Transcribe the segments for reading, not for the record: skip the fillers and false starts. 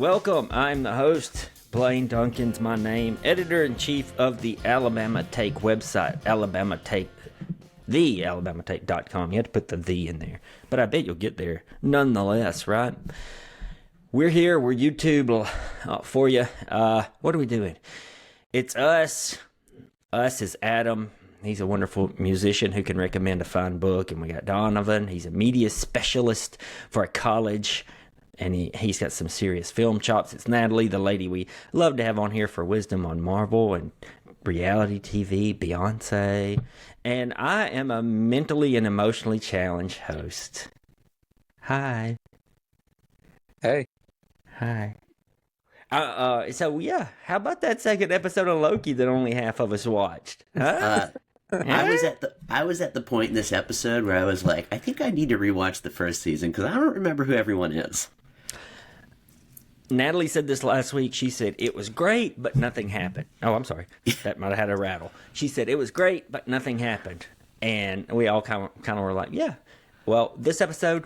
Welcome. I'm the host. Blaine Duncan's my name. Editor-in-chief of the Alabama Take website. TheAlabamaTake.com. You have to put the in there. But I bet you'll get there nonetheless, right? We're here. We're YouTube for you. What are we doing? It's us. Us is Adam. He's a wonderful musician who can recommend a fine book. And we got Donovan. He's a media specialist for a college. And he's got some serious film chops. It's Natalie, the lady we love to have on here for wisdom on Marvel and reality TV, Beyonce. And I am a mentally and emotionally challenged host. Hi. Hey. Hi. So yeah, how about that second episode of Loki that only half of us watched? Huh? I was at the point in this episode where I was like, I think I need to rewatch the first season because I don't remember who everyone is. Natalie said this last week. She said it was great, but nothing happened. Oh, I'm sorry. That might have had a rattle. She said it was great, but nothing happened, and we all kind of were like, yeah. Well, this episode,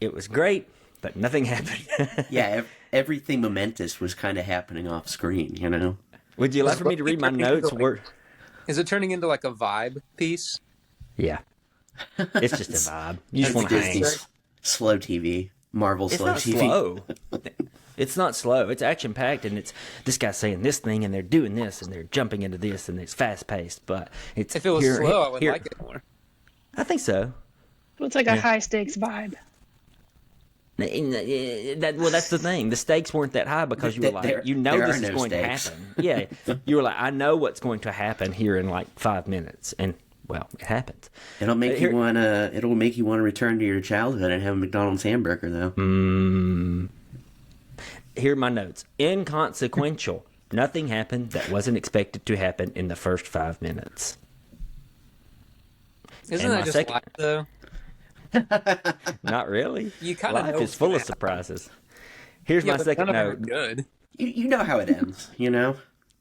it was great, but nothing happened. Yeah, everything momentous was kind of happening off screen, you know? Would you like for me to read my notes? Is it turning into like a vibe piece? Yeah. It's just a vibe. You just want to hang. Slow TV. Marvel slow TV. It's not slow. It's not slow. It's action-packed, and it's this guy's saying this thing, and they're doing this, and they're jumping into this, and it's fast-paced, but it's... If it was slow, I would like it more. I think so. Well, it's like a high-stakes vibe. Well, that's the thing. The stakes weren't that high because you were like, you know this is going to happen. Yeah, you were like, I know what's going to happen here in like 5 minutes, and well, it happens. It'll make you want to. It'll make you want to return to your childhood and have a McDonald's hamburger, though. Here are my notes. Inconsequential. Nothing happened that wasn't expected to happen in the first 5 minutes. Isn't that just life, though? Not really. You kind of life is full of surprises. Here's my second note. Good. You know how it ends, you know?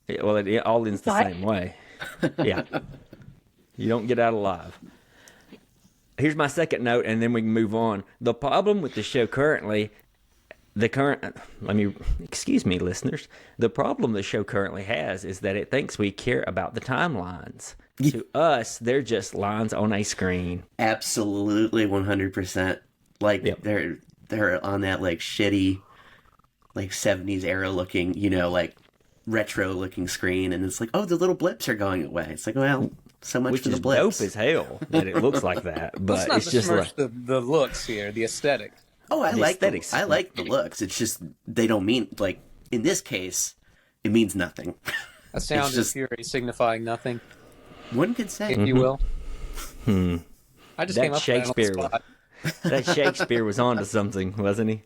Yeah, well, it all ends the same way. Yeah. You don't get out alive. Here's my second note, and then we can move on. The problem with the show currently, excuse me, listeners. The problem the show currently has is that it thinks we care about the timelines. To us, they're just lines on a screen. Absolutely, 100%. Like, yep. They're on that, like, shitty, like, 70s era looking, you know, like, retro looking screen, and it's like, oh, the little blips are going away. It's like, well, so much for the blips. Which is dope as hell that it looks like that, but it's just like... the looks here, the aesthetic. Oh, I like the looks. It's just, they don't mean, like, in this case, it means nothing. A sound of fury signifying nothing. One could say, if you will. I just came up Shakespeare. That Shakespeare was onto something, wasn't he?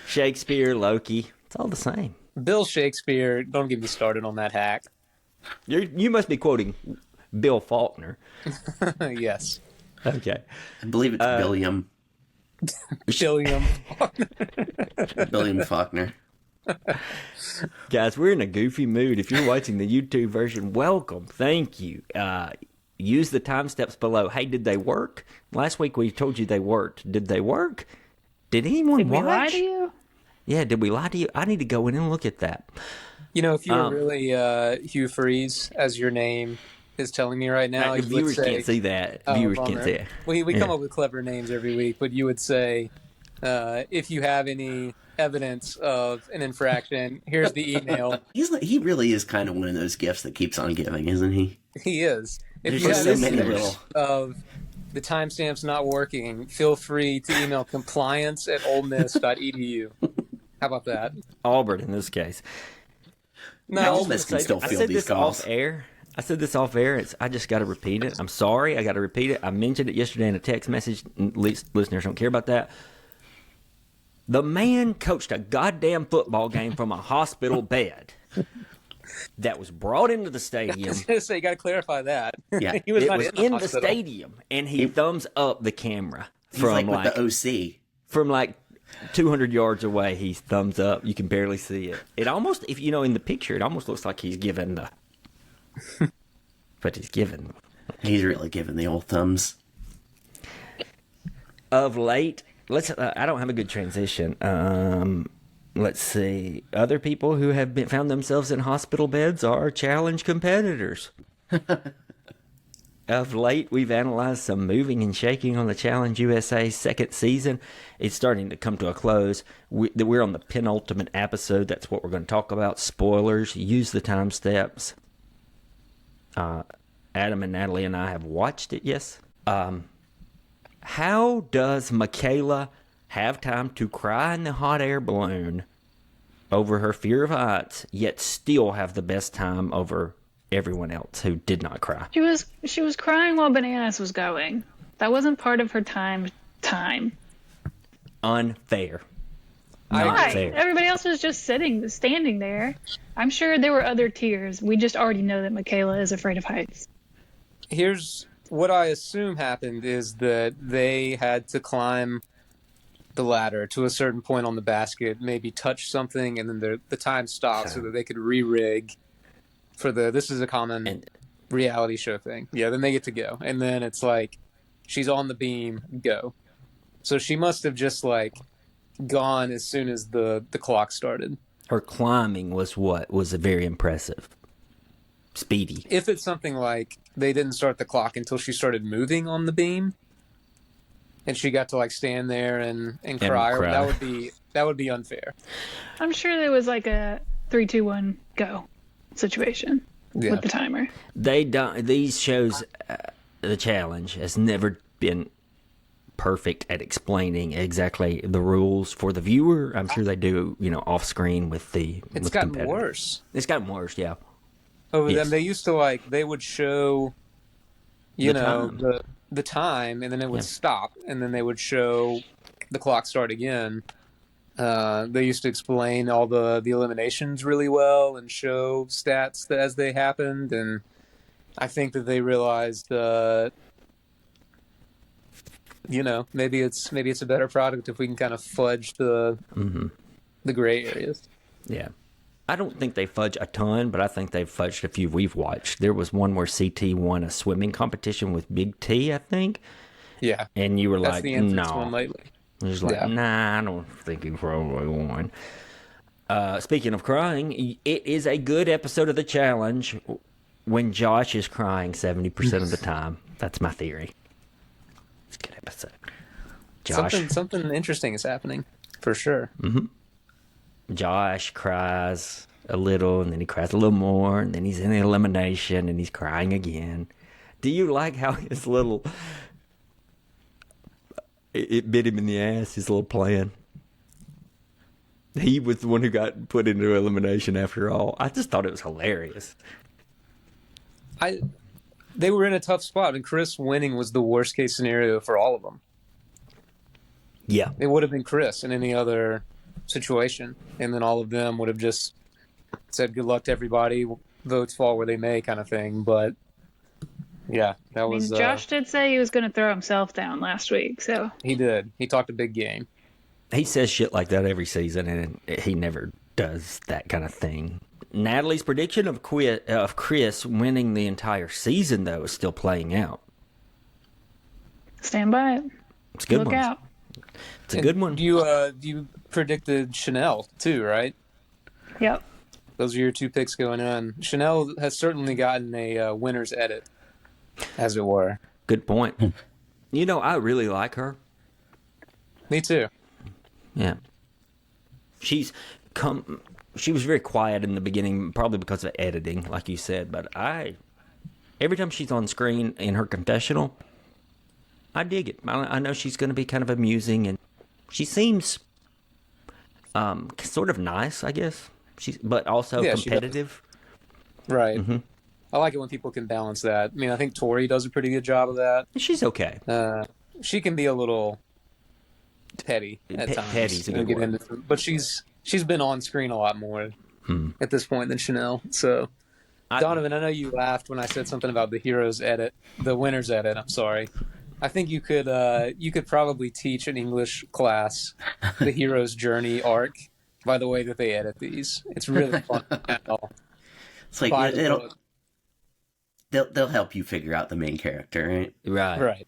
Shakespeare, Loki, it's all the same. Bill Shakespeare. Don't get me started on that hack. You must be quoting Bill Faulkner. Yes. Okay. I believe it's Billiam. Billiam Faulkner. Guys, we're in a goofy mood. If you're watching the YouTube version, welcome. Thank you. Use the time steps below. Hey, did they work? Last week we told you they worked. Did they work? Did anyone watch? Did we lie to you? Yeah, did we lie to you? I need to go in and look at that. You know, if you were really Hugh Freeze, as your name is telling me right now, viewers can't see that. Viewers can't see it. We come up with clever names every week, but you would say, if you have any evidence of an infraction, here's the email. He really is kind of one of those gifts that keeps on giving, isn't he? He is. If There's you have so many evidence of the timestamps not working, feel free to email compliance@olemiss.edu. How about that? Auburn in this case. No, Ole Miss can still field these calls. I said this off air. I just got to repeat it. I'm sorry. I got to repeat it. I mentioned it yesterday in a text message. Listeners don't care about that. The man coached a goddamn football game from a hospital bed that was brought into the stadium. I was going to say, you got to clarify that. Yeah, he was it not was in the stadium, and he thumbs up the camera from like with the OC. From like 200 yards away. He thumbs up. You can barely see it. It almost, if you know, in the picture, it almost looks like he's giving the. But he's giving. He's really giving the old thumbs. Of late, I don't have a good transition. Let's see. Other people who have found themselves in hospital beds are challenge competitors. Of late, we've analyzed some moving and shaking on the Challenge USA second season. It's starting to come to a close. We're on the penultimate episode. That's what we're going to talk about. Spoilers. Use the time steps. Adam and Natalie and I have watched it, yes. How does Michaela have time to cry in the hot air balloon over her fear of heights, yet still have the best time over everyone else who did not cry? She was crying while Bananas was going. That wasn't part of her time. Unfair. Why? Not fair. Everybody else was just standing there. I'm sure there were other tears. We just already know that Michaela is afraid of heights. Here's what I assume happened is that they had to climb the ladder to a certain point on the basket, maybe touch something, and then the time stopped so that they could re-rig for this is a common reality show thing. Yeah, then they get to go. And then it's like, she's on the beam, go. So she must have just like gone as soon as the clock started. Her climbing was very impressive. Speedy. If it's something like they didn't start the clock until she started moving on the beam, and she got to like stand there and cry, or that would be unfair. I'm sure there was like a 3, 2, 1, go situation with the timer. These shows, the challenge has never been perfect at explaining exactly the rules for the viewer. I'm sure they do, off screen with the. It's gotten worse. It's gotten worse, yeah. Over them, they used to they would show, the time, and then it would stop, and then they would show the clock start again. They used to explain all the eliminations really well and show stats as they happened, and I think that they realized, maybe it's a better product if we can kind of fudge the gray areas. Yeah. I don't think they fudge a ton, but I think they've fudged a few we've watched. There was one where CT won a swimming competition with Big T, I think. Yeah. And you were That's like, the entrance no. one lately. I was like, nah, I don't think he probably won. Speaking of crying, it is a good episode of The Challenge when Josh is crying 70% of the time. That's my theory. It's a good episode. Josh. Something interesting is happening, for sure. Mm-hmm. Josh cries a little, and then he cries a little more, and then he's in the elimination, and he's crying again. Do you like how his little... It bit him in the ass, his little plan? He was the one who got put into elimination after all. I just thought it was hilarious. They were in a tough spot, and Chris winning was the worst case scenario for all of them. Yeah. It would have been Chris in any other situation, and then all of them would have just said good luck to everybody, votes fall where they may, kind of thing. But yeah, that was Josh did say he was going to throw himself down last week, so he did. He talked a big game. He says shit like that every season, and he never does that kind of thing. Natalie's prediction of Chris winning the entire season, though, is still playing out. Stand by it. It's a good Look one. out. It's a good one. You predicted Chanel too, right? Yep. Those are your two picks going on. Chanel has certainly gotten a winner's edit, as it were. Good point. I really like her. Me too. Yeah. She was very quiet in the beginning, probably because of editing, like you said, but every time she's on screen in her confessional, I dig it. I know she's going to be kind of amusing, and she seems sort of nice, I guess. But also competitive. Right. Mm-hmm. I like it when people can balance that. I mean, I think Tori does a pretty good job of that. She's okay. She can be a little petty at times. Petty's a good word. But she's been on screen a lot more at this point than Chanel. So, Donovan, I know you laughed when I said something about the winner's edit. I'm sorry. I think you could probably teach an English class the hero's journey arc by the way that they edit these. It's really fun. It's like they'll help you figure out the main character, right? Right.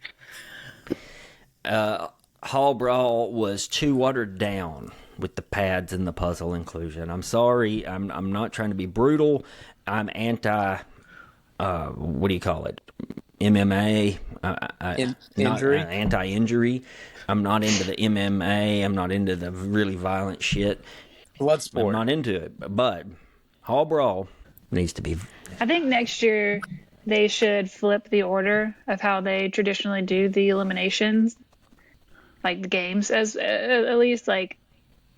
Hall Brawl was too watered down. with the pads and the puzzle inclusion. I'm sorry. I'm not trying to be brutal. I'm anti. What do you call it? MMA. Injury. Anti-injury. I'm not into the MMA. I'm not into the really violent shit. Blood sport. I'm not into it. But Hall Brawl needs to be. I think next year they should flip the order of how they traditionally do the eliminations, like the games, as at least like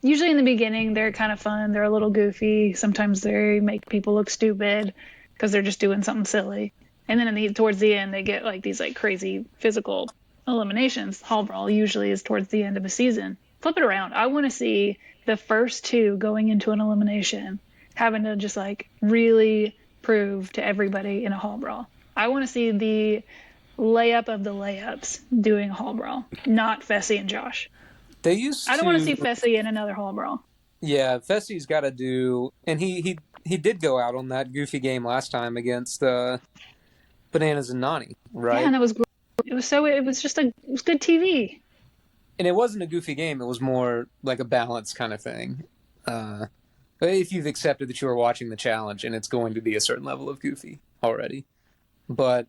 usually in the beginning they're kind of fun, they're a little goofy, sometimes they make people look stupid because they're just doing something silly, and then towards the end they get like these like crazy physical eliminations. Hall Brawl usually is towards the end of a season. Flip it around. I want to see the first two going into an elimination having to just like really prove to everybody in a Hall Brawl. I want to see the layup of the layups doing a Hall Brawl, not Fessy and Josh. I don't want to see Fessy in another Hall Brawl. Yeah, Fessy's got to do, and he did go out on that goofy game last time against Bananas and Nani, right? Yeah, and it was good TV. And it wasn't a goofy game; it was more like a balance kind of thing. If you've accepted that you are watching the challenge and it's going to be a certain level of goofy already, but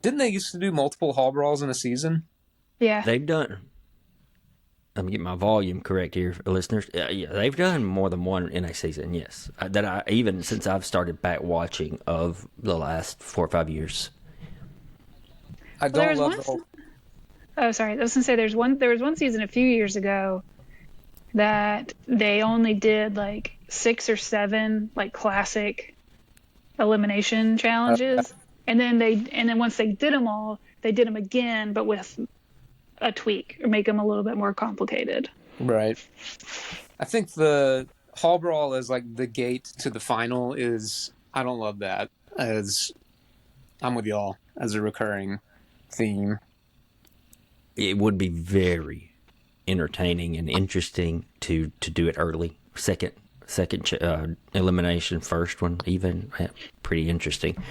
didn't they used to do multiple Hall Brawls in a season? Yeah, They've done. Let me get my volume correct here, listeners. Yeah, they've done more than one in a season. Yes, even since I've started back watching of the last 4 or 5 years. I don't love the whole. Oh, sorry. I was gonna say there was one season a few years ago that they only did like 6 or 7 like classic elimination challenges, and then once they did them all, they did them again, but with a tweak or make them a little bit more complicated. Right. I think the Hall Brawl is like the gate to the final is. I don't love that as I'm with y'all as a recurring theme. It would be very entertaining and interesting to do it early. Second elimination, first one even. Yeah, pretty interesting.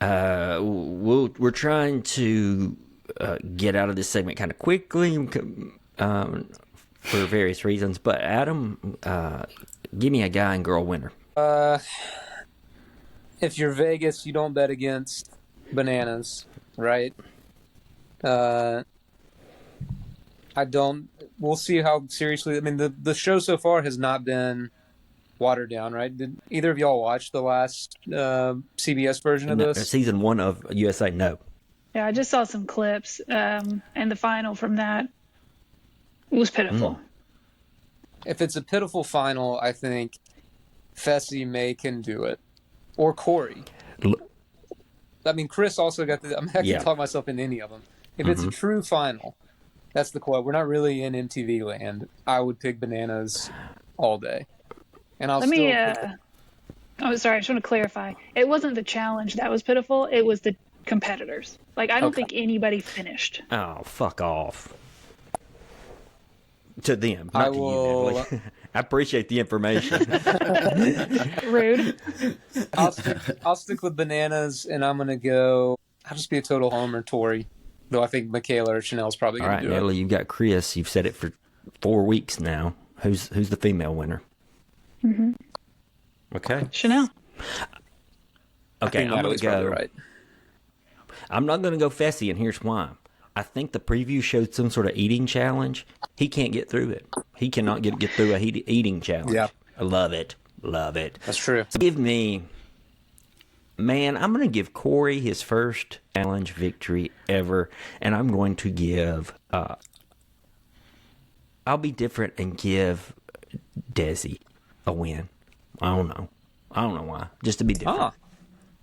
We're trying to get out of this segment kind of quickly for various reasons. But Adam, give me a guy and girl winner. If you're Vegas, you don't bet against Bananas, right? I don't. We'll see how seriously. I mean, the show so far has not been watered down, right? Did either of y'all watch the last CBS version of this? Season 1 of USA? No. Yeah, I just saw some clips, and the final from that was pitiful. If it's a pitiful final, I think Fessy May can do it, or Corey. I mean, Chris also got the. I'm not going to talk myself into any of them. If it's a true final, that's the quote. We're not really in MTV land. I would pick Bananas all day. And I'll oh, sorry. I just want to clarify. It wasn't the challenge that was pitiful. It was the competitors. Like, I don't think anybody finished. Oh, fuck off. To them, not to you, Natalie. I appreciate the information. Rude. I'll stick with Bananas, and I'm gonna go. I'll just be a total homer, Tori. Though I think Michaela or Chanel's probably gonna do Natalie, it. All right, you've got Chris. You've said it for 4 weeks now. Who's the female winner? Mm-hmm. Okay, Chanel. Okay, I'm gonna go. Right. I'm not gonna go Fessy, and here's why. I think the preview showed some sort of eating challenge. He can't get through it. He cannot get through a eating challenge. Yeah. I love it. Love it. That's true. So give me, man, I'm going to give Corey his first challenge victory ever. And I'm going to give, I'll be different and give Desi a win. I don't know why. Just to be different.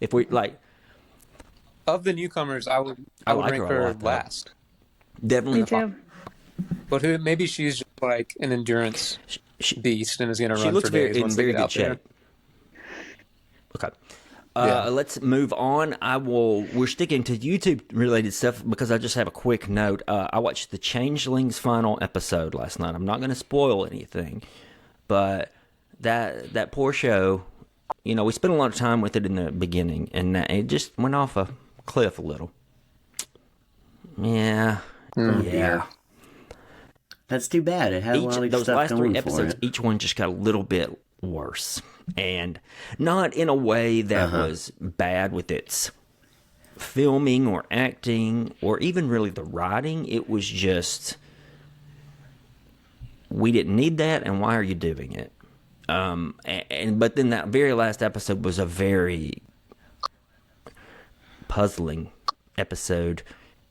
If we, like, of the newcomers, I would like rank her a her lot, though. last. Definitely. Me too. But maybe she's just like an endurance beast and is going to run She looks for days in once they very get good out there. shape. Okay. Let's move on. We're sticking to YouTube related stuff because I just have a quick note. I watched the Changelings final episode last night. I'm not going to spoil anything, but that poor show, you know, we spent a lot of time with it in the beginning, and it just went off a cliff a little. Yeah. Dear. That's too bad. It had a lot of those stuff last going 3 for episodes, it. each one just got a little bit worse, and not in a way that was bad with its filming or acting or even really the writing. It was just, we didn't need that, and why are you doing it? But then that very last episode was a very puzzling episode.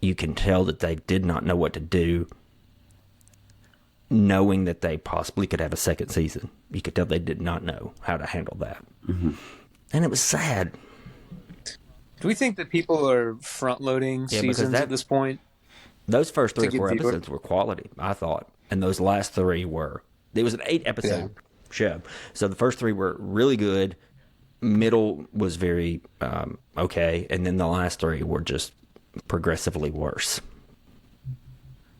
You can tell that they did not know what to do, knowing that they possibly could have a second season. You could tell they did not know how to handle that. And it was sad. Do we think that people are front-loading seasons at this point? Those first 3 or To 4 get episodes were quality, I thought. And those last 3 were. It was an 8-episode show. So the first 3 were really good. Middle was very okay. And then the last 3 were just progressively worse.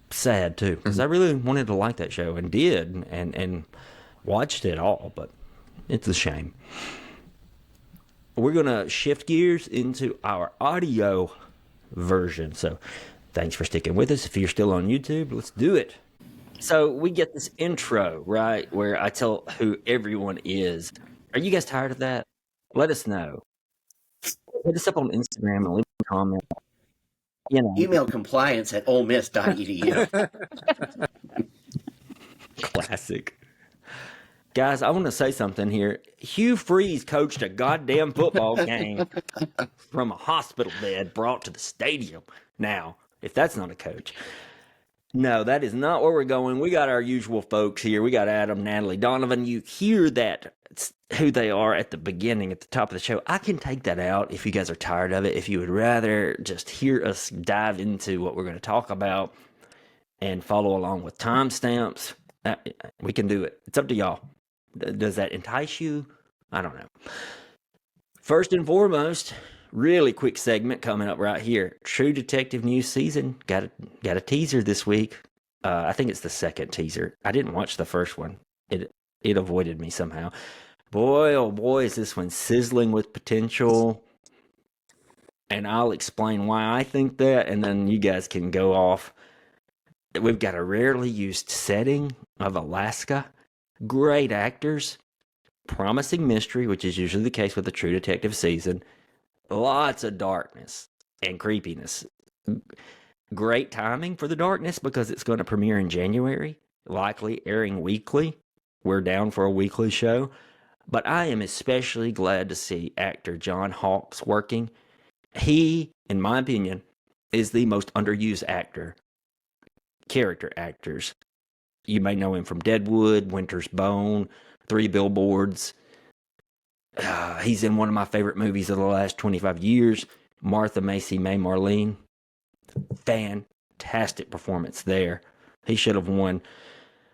Sad, too. Because I really wanted to like that show and did. And watched it all. But it's a shame. We're going to shift gears into our audio version. So thanks for sticking with us. If you're still on YouTube, let's do it. So we get this intro, right, where I tell who everyone is. Are you guys tired of that? Let us know. Hit us up on Instagram and leave a comment. You know, Email compliance at olemiss.edu. classic. Guys, I want to say something here. Hugh Freeze coached a goddamn football game from a hospital bed brought to the stadium. Now, if that's not a coach. No, that is not where we're going. We got our usual folks here. We got Adam, Natalie, Donovan. You hear that, it's who they are at the beginning, at the top of the show. I can take that out if you guys are tired of it. If you would rather just hear us dive into what we're going to talk about and follow along with timestamps, we can do it. It's up to y'all. Does that entice you? I don't know. First and foremost, really quick segment coming up right here. True Detective new season. Got a teaser this week. I think it's the second teaser. I didn't watch the first one. It avoided me somehow. Boy, oh boy, is this one sizzling with potential. And I'll explain why I think that, and then you guys can go off. We've got a rarely used setting of Alaska. Great actors. Promising mystery, which is usually the case with a True Detective season. Lots of darkness and creepiness. Great timing for the darkness because it's going to premiere in January, likely airing weekly. We're down for a weekly show. But I am especially glad to see actor John Hawkes working. He, in my opinion, is the most underused character actors. You may know him from Deadwood, Winter's Bone, 3 Billboards. He's in one of my favorite movies of the last 25 years, Martha Macy May Marlene. Fantastic performance there. He should have won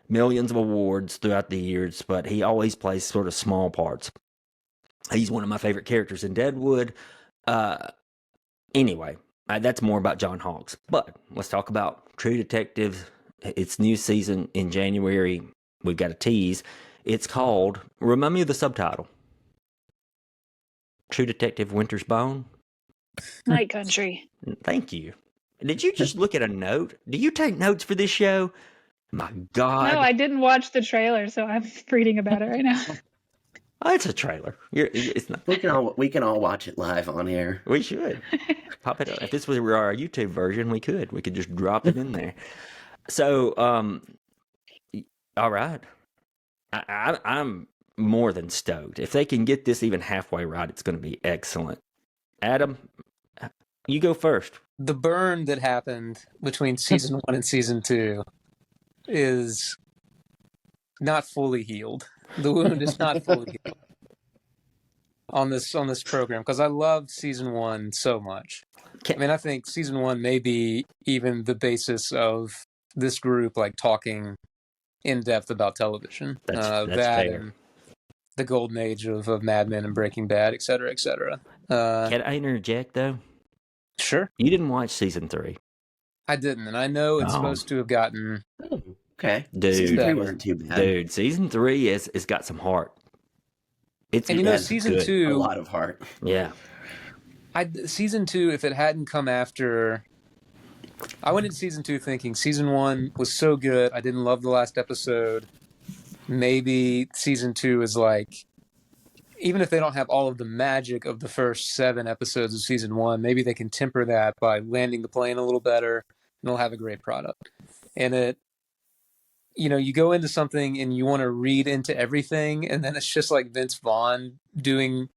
millions of awards throughout the years, but he always plays sort of small parts. He's one of my favorite characters in Deadwood. Anyway, that's more about John Hawkes. But let's talk about True Detective. It's new season in January. We've got a tease. It's called, remind me of the subtitle. True Detective Winter's Bone. Night Country. Thank you. Did you just look at a note? Do you take notes for this show? My God. No, I didn't watch the trailer, so I'm reading about it right now. Oh, it's a trailer. It's not. We can all watch it live on air. We should. Pop it up. If this was our YouTube version, we could. We could just drop it in there. So, all right. I'm more than stoked. If they can get this even halfway right, it's going to be excellent. Adam, you go first. The burn that happened between season 1 and season 2 is not fully healed. The wound is not fully healed on this program because I loved season 1 so much. I mean, I think season 1 may be even the basis of this group like talking in depth about television. That's that fair. and the golden age of Mad Men and Breaking Bad, et cetera, et cetera. Can I interject though? Sure. You didn't watch season 3. I didn't, and I know it's supposed to have gotten... Oh, okay. Dude. Season 3 wasn't too bad. Dude, season 3 is got some heart. And season good. 2... A lot of heart. Yeah. Season 2, if it hadn't come after I went into season 2 thinking season 1 was so good. I didn't love the last episode. Maybe season 2 is like, even if they don't have all of the magic of the first 7 episodes of season 1, maybe they can temper that by landing the plane a little better, and they'll have a great product. And you go into something and you want to read into everything, and then it's just like Vince Vaughn doing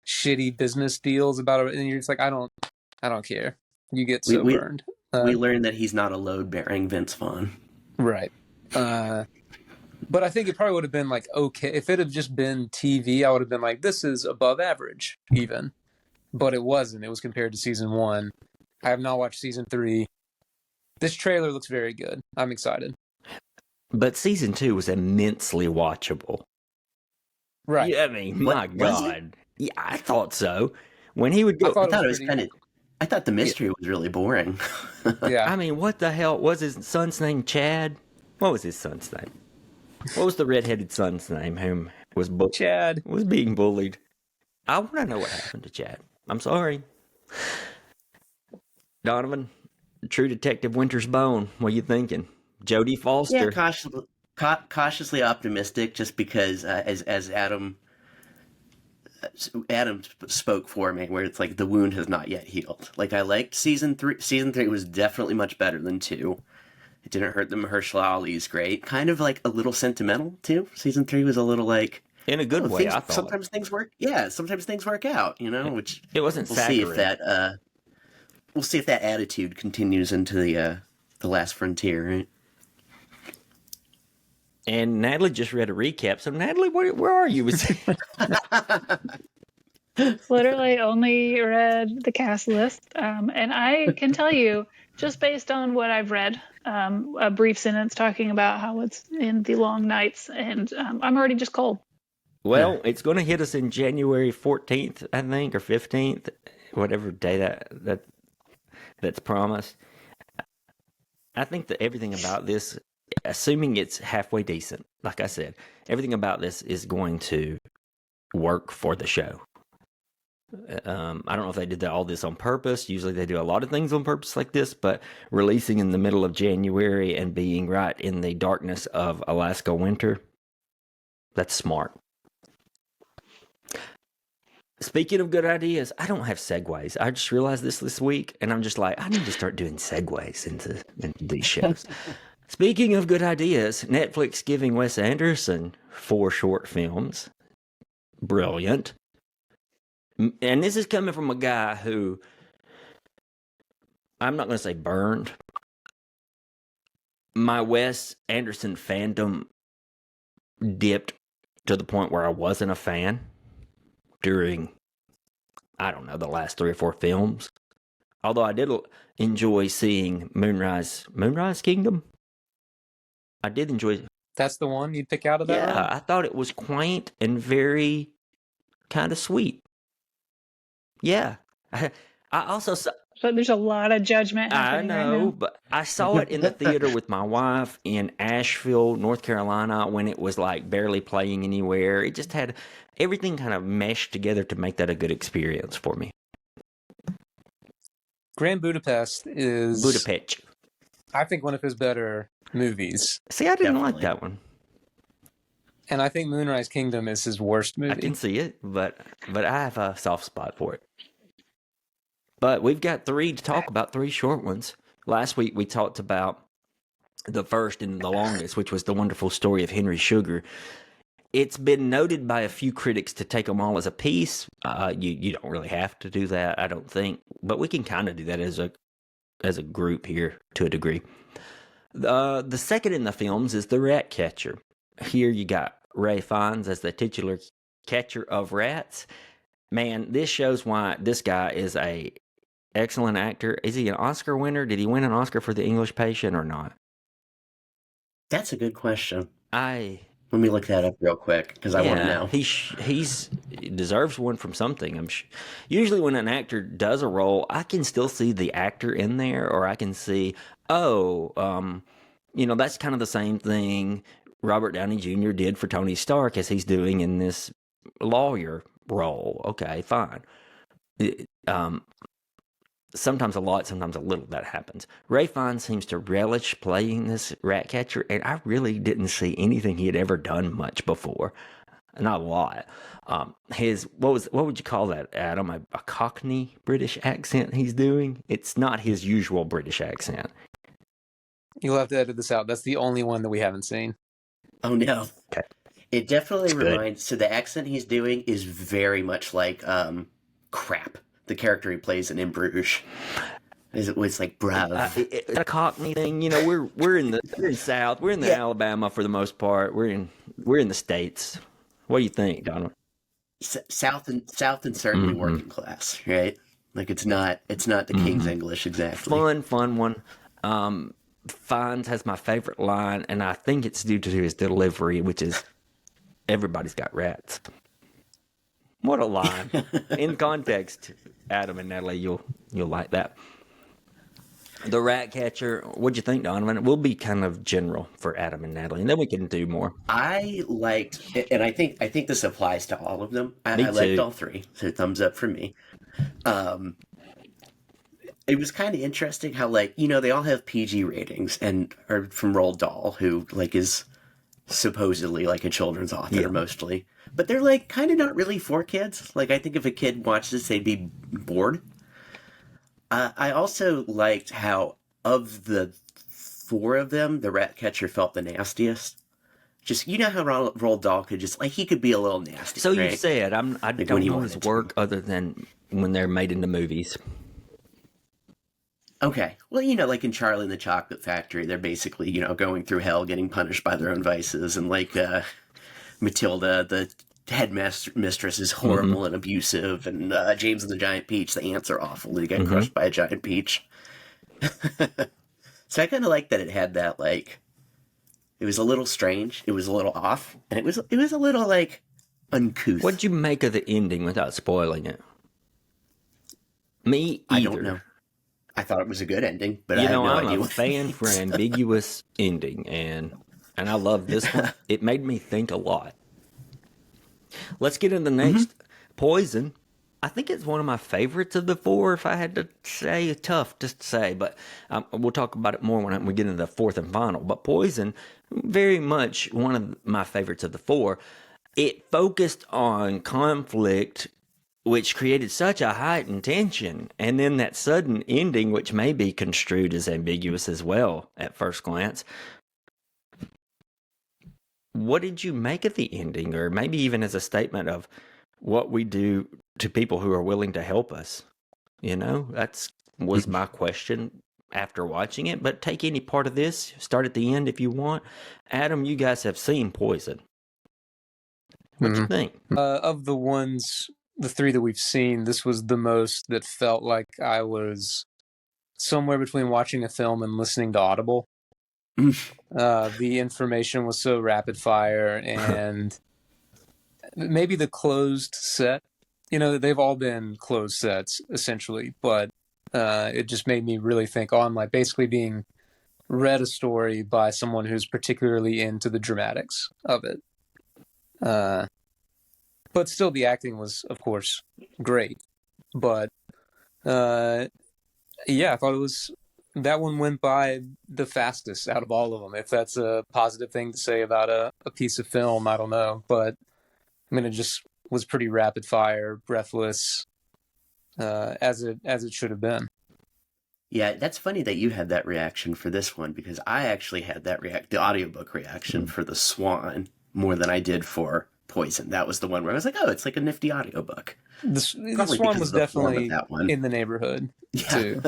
shitty business deals about it, and you're just like, I don't care. You get so burned. We learned that he's not a load-bearing Vince Vaughn. Right. But I think it probably would have been like, okay, if it had just been TV, I would have been like, this is above average, even. But it wasn't. It was compared to season 1. I have not watched season 3. This trailer looks very good. I'm excited. But season 2 was immensely watchable. Right. Yeah, I mean, my God. Yeah, I thought so. When he would go, I thought the mystery was really boring. Yeah. I mean, what the hell was his son's name? Chad? What was his son's name? What was the redheaded son's name whom was Chad was being bullied? I want to know what happened to Chad. I'm sorry. Donovan, True Detective Winter's Bone. What are you thinking? Jodie Foster. Yeah, cautiously optimistic, just because as Adam spoke for me, where it's like the wound has not yet healed. Like, I liked season 3. Season 3 was definitely much better than 2. It didn't hurt the Mahershala Ali's great. Kind of like a little sentimental too. Season 3 was a little like, in a good way. I thought sometimes things work. Yeah, sometimes things work out. Which it wasn't. We'll see if that attitude continues into the last frontier, right? And Natalie just read a recap. So Natalie, where are you? Literally only read the cast list, and I can tell you, just based on what I've read, a brief sentence talking about how it's in the long nights, and I'm already just cold. Well, it's going to hit us in January 14th, I think, or 15th, whatever day that's promised. I think that everything about this, assuming it's halfway decent, like I said, everything about this is going to work for the show. I don't know if they did all this on purpose. Usually they do a lot of things on purpose like this, but releasing in the middle of January and being right in the darkness of Alaska winter, that's smart. Speaking of good ideas, I don't have segues. I just realized this week, and I'm just like, I need to start doing segues into these shows. Speaking of good ideas, Netflix giving Wes Anderson 4 short films. Brilliant. And this is coming from a guy who, I'm not going to say burned. My Wes Anderson fandom dipped to the point where I wasn't a fan during, I don't know, the last 3 or 4 films. Although I did enjoy seeing Moonrise Kingdom. I did enjoy. That's the one you'd pick out of that? Yeah, I thought it was quaint and very kind of sweet. Yeah. I also saw. So there's a lot of judgment happening. I know, right now. but I saw it in the theater with my wife in Asheville, North Carolina, when it was like barely playing anywhere. It just had everything kind of meshed together to make that a good experience for me. Grand Budapest is, I think, one of his better movies. See, I didn't like that one. And I think Moonrise Kingdom is his worst movie. I can see it, but I have a soft spot for it. But we've got 3 to talk about, 3 short ones. Last week we talked about the first and the longest, which was The Wonderful Story of Henry Sugar. It's been noted by a few critics to take them all as a piece. You don't really have to do that, I don't think, but we can kind of do that as a group here to a degree. The second in the films is The Rat Catcher. Here you got Ray Fiennes as the titular catcher of rats. Man, this shows why this guy is a excellent actor. Is he an Oscar winner? Did he win an Oscar for The English Patient or not? That's a good question. Let me look that up real quick because I want to know. He deserves one from something. Usually when an actor does a role, I can still see the actor in there, or I can see, that's kind of the same thing Robert Downey Jr. did for Tony Stark as he's doing in this lawyer role. Okay, fine. sometimes a lot, sometimes a little that happens. Ray Fiennes seems to relish playing this rat catcher, and I really didn't see anything he had ever done much before. Not a lot. His what would you call that, Adam? A Cockney British accent he's doing? It's not his usual British accent. You'll have to edit this out. That's the only one that we haven't seen. Oh no. Okay. It definitely It's good. reminds. So the accent he's doing is very much like Crap, the character he plays in Bruges. It's like bruv. It's a Cockney thing, you know. We're in the South. We're in the Alabama for the most part. We're in the States. What do you think, Donald? South and certainly working class, right? Like it's not the King's English exactly. Fun one. Fiennes has my favorite line, and I think it's due to his delivery, which is, "Everybody's got rats." What a line! In context, Adam and Natalie, you'll like that. The rat catcher. What'd you think, Donovan? We'll be kind of general for Adam and Natalie, and then we can do more. I liked, and I think this applies to all of them. I liked all three, so thumbs up for me. It was kind of interesting how, like, you know, they all have PG ratings and are from Roald Dahl, who like is supposedly like a children's author mostly, but they're like kind of not really for kids. Like, I think if a kid watched this, they'd be bored. I also liked how, of the four of them, the rat catcher felt the nastiest. Just, you know how Roald Dahl could just, like, he could be a little nasty. So right? you said I don't know his work other than when they're made into movies. Okay. Well, you know, like in Charlie and the Chocolate Factory, they're basically, you know, going through hell, getting punished by their own vices. And like Matilda, the headmistress, is horrible and abusive. And James and the Giant Peach, the ants are awful. They get crushed by a giant peach. So I kind of like that it had that, like, it was a little strange. It was a little off. And it was a little, like, uncouth. What'd you make of the ending without spoiling it? Me either. I don't know. I thought it was a good ending, but I had no I'm idea a what fan for ambiguous ending, and I love this one. It made me think a lot. Let's get into the next. Poison. I think it's one of my favorites of the four, if I had to say. Tough just to say, but we'll talk about it more when we get into the fourth and final. But Poison, very much one of my favorites of the four. It focused on conflict, which created such a heightened tension, and then that sudden ending, which may be construed as ambiguous as well at first glance. What did you make of the ending, or maybe even as a statement of what we do to people who are willing to help us? You know, that's was my question after watching it. But take any part of this, start at the end if you want. Adam, you guys have seen Poison. What do you think? Of the three that we've seen, this was the most that felt like I was somewhere between watching a film and listening to Audible. The information was so rapid fire, and maybe the closed set, you know, they've all been closed sets essentially, but it just made me really think on, like, basically being read a story by someone who's particularly into the dramatics of it. But still, the acting was, of course, great. But, I thought that one went by the fastest out of all of them. If that's a positive thing to say about a piece of film, I don't know. But, I mean, it just was pretty rapid fire, breathless, as it should have been. Yeah, that's funny that you had that reaction for this one, because I actually had the audiobook reaction for the Swan more than I did for Poison. That was the one where I was like, oh, it's like a nifty audiobook. The Swan was definitely in the neighborhood, too.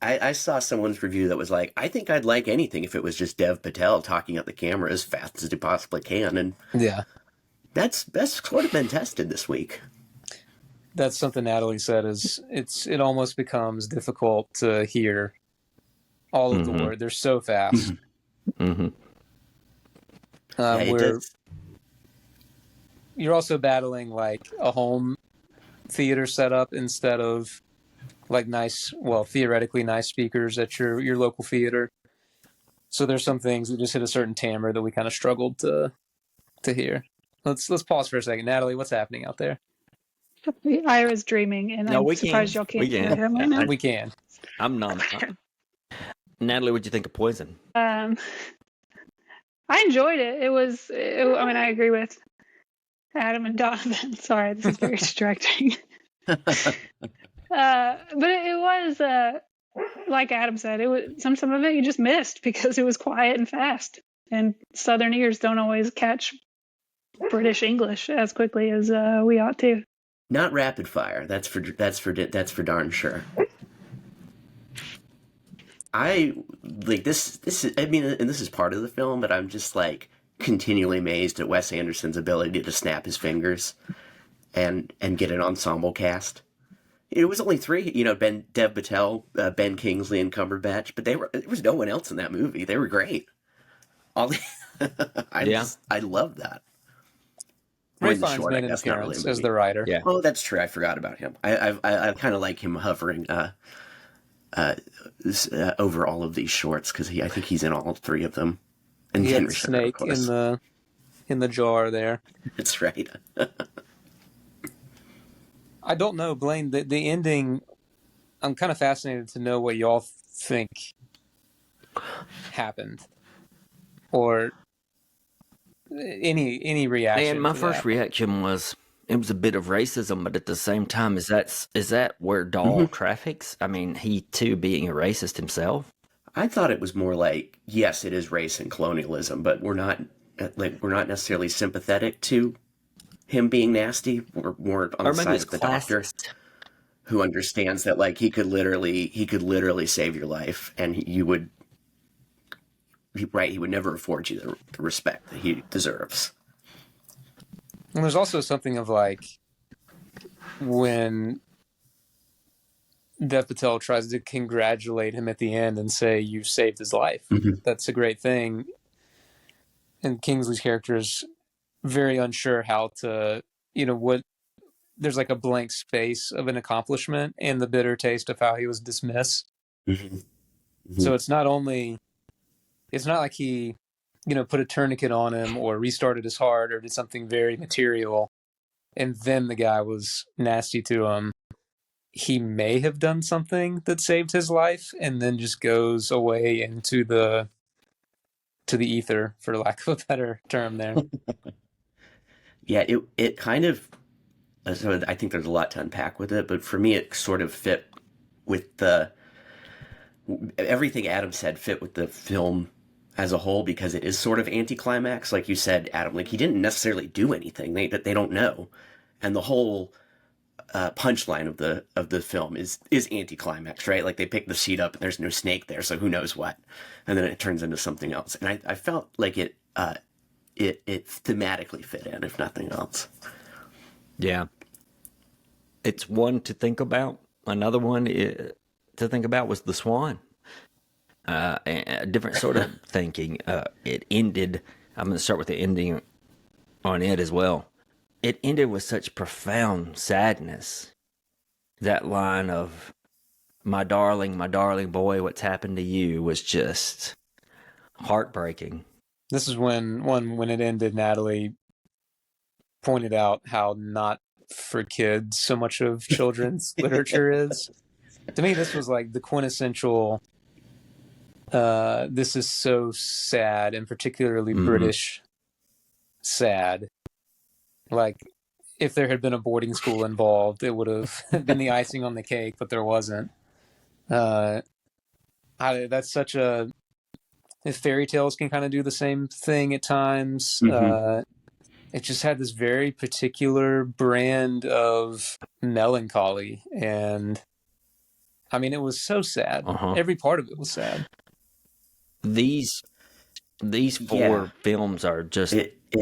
I saw someone's review that was like, I think I'd like anything if it was just Dev Patel talking at the camera as fast as he possibly can. And yeah, that's sort of been tested this week. That's something Natalie said, is it almost becomes difficult to hear all of the words. They're so fast. You're also battling like a home theater setup instead of like theoretically nice speakers at your local theater. So there's some things that just hit a certain timbre that we kind of struggled to hear. Let's pause for a second. Natalie, what's happening out there? Ira's dreaming, and No, I'm we surprised can. y'all can't We hear can. him right now. We can. I'm not. Natalie, what'd you think of Poison? I enjoyed it. I mean, I agree with Adam and Donovan. Sorry, this is very distracting. But it was like Adam said. It was some of it you just missed because it was quiet and fast, and Southern ears don't always catch British English as quickly as we ought to. Not rapid fire. That's for darn sure. I like this. I mean, and this is part of the film, but I'm just like continually amazed at Wes Anderson's ability to snap his fingers and get an ensemble cast. It was only three, Dev Patel, Ben Kingsley, and Cumberbatch, but there was no one else in that movie. They were great. I love that. Ray When Fiennes short, I made an guess, not really a appearance movie. as the writer. Yeah. Oh, that's true. I forgot about him. I kind of like him hovering over all of these shorts because I think he's in all three of them. And He had Henry the Sugar, of snake course. in the jar there. That's right. I don't know, Blaine. The ending. I'm kind of fascinated to know what y'all think happened, or any reaction. And my to first that. reaction was it was a bit of racism, but at the same time, is that where Dahl traffics? I mean, he too being a racist himself. I thought it was more like, yes, it is race and colonialism, but we're not necessarily sympathetic to him being nasty. We're more on Or the maybe side it's of the doctor classist. who understands that like he could literally save your life, and he would never afford you the respect that he deserves. And there's also something of like when Dev Patel tries to congratulate him at the end and say, "You saved his life." Mm-hmm. That's a great thing. And Kingsley's character is very unsure how to, what. There's like a blank space of an accomplishment and the bitter taste of how he was dismissed. Mm-hmm. Mm-hmm. So it's not like he, put a tourniquet on him or restarted his heart or did something very material, and then the guy was nasty to him. He may have done something that saved his life and then just goes away into the ether, for lack of a better term there. Yeah, it kind of. So I think there's a lot to unpack with it, but for me, it sort of fit with everything Adam said fit with the film as a whole, because it is sort of anticlimax, like you said, Adam. Like he didn't necessarily do anything; they don't know, and the whole punchline of the film is anticlimax, right? Like they pick the seat up and there's no snake there, so who knows what, and then it turns into something else. And I felt like it thematically fit in, if nothing else. Yeah. It's one to think about. Another one to think about was the Swan. A different sort of thinking. It ended. I'm going to start with the ending on it as well. It ended with such profound sadness. That line of my darling boy, what's happened to you," was just heartbreaking. This is when it ended, Natalie pointed out how not for kids so much of children's literature is. To me, this was like the quintessential this is so sad, and particularly British sad. Like if there had been a boarding school involved, it would have been the icing on the cake, but there wasn't. That's such a... If fairy tales can kind of do the same thing at times, it just had this very particular brand of melancholy, and I mean, it was so sad. Every part of it was sad. These four films are just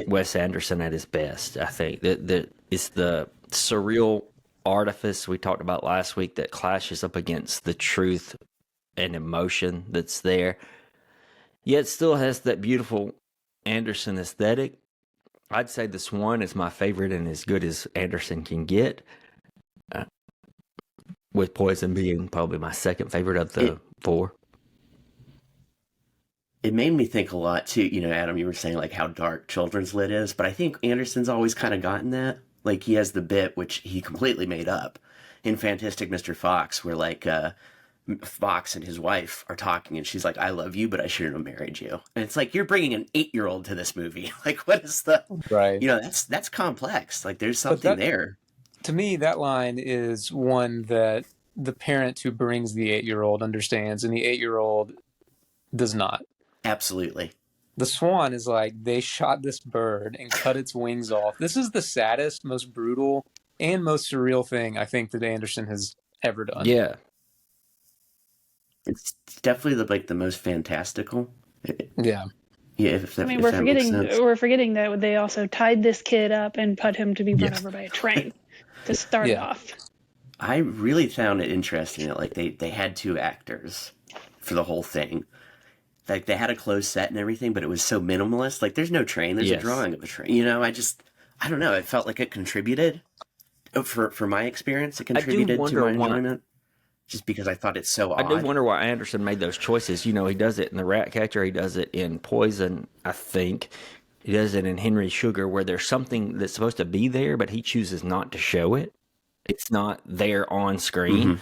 Wes Anderson at his best. I think that it's the surreal artifice we talked about last week that clashes up against the truth and emotion that's there, yet still has that beautiful Anderson aesthetic. I'd say The Swan is my favorite and as good as Anderson can get, with Poison being probably my second favorite of the four. It made me think a lot too, Adam, you were saying like how dark children's lit is, but I think Anderson's always kind of gotten that. Like, he has the bit, which he completely made up, in Fantastic Mr. Fox, where, like, Fox and his wife are talking, and she's like, I love you, but I shouldn't have married you. And it's like, you're bringing an 8-year-old to this movie. Like, what is the... Right. You know, that's complex. Like, there's something there. To me, that line is one that the parent who brings the 8-year-old understands, and the 8-year-old does not. Absolutely. The Swan is like, they shot this bird and cut its wings off. This is the saddest, most brutal, and most surreal thing I think that Anderson has ever done. Yeah. It's definitely the most fantastical. Yeah. Yeah, if that, I mean, if we're that makes sense. forgetting that they also tied this kid up and put him to be run over by a train to start it off. I really found it interesting that, like, they had 2 actors for the whole thing. Like, they had a closed set and everything, but it was so minimalist. Like, there's no train. There's a drawing of a train. You know, I don't know. It felt like it contributed. For my experience, it contributed to my enjoyment. Just because I thought it's so odd. I do wonder why Anderson made those choices. You know, he does it in The Ratcatcher. He does it in Poison, I think. He does it in Henry Sugar, where there's something that's supposed to be there, but he chooses not to show it. It's not there on screen.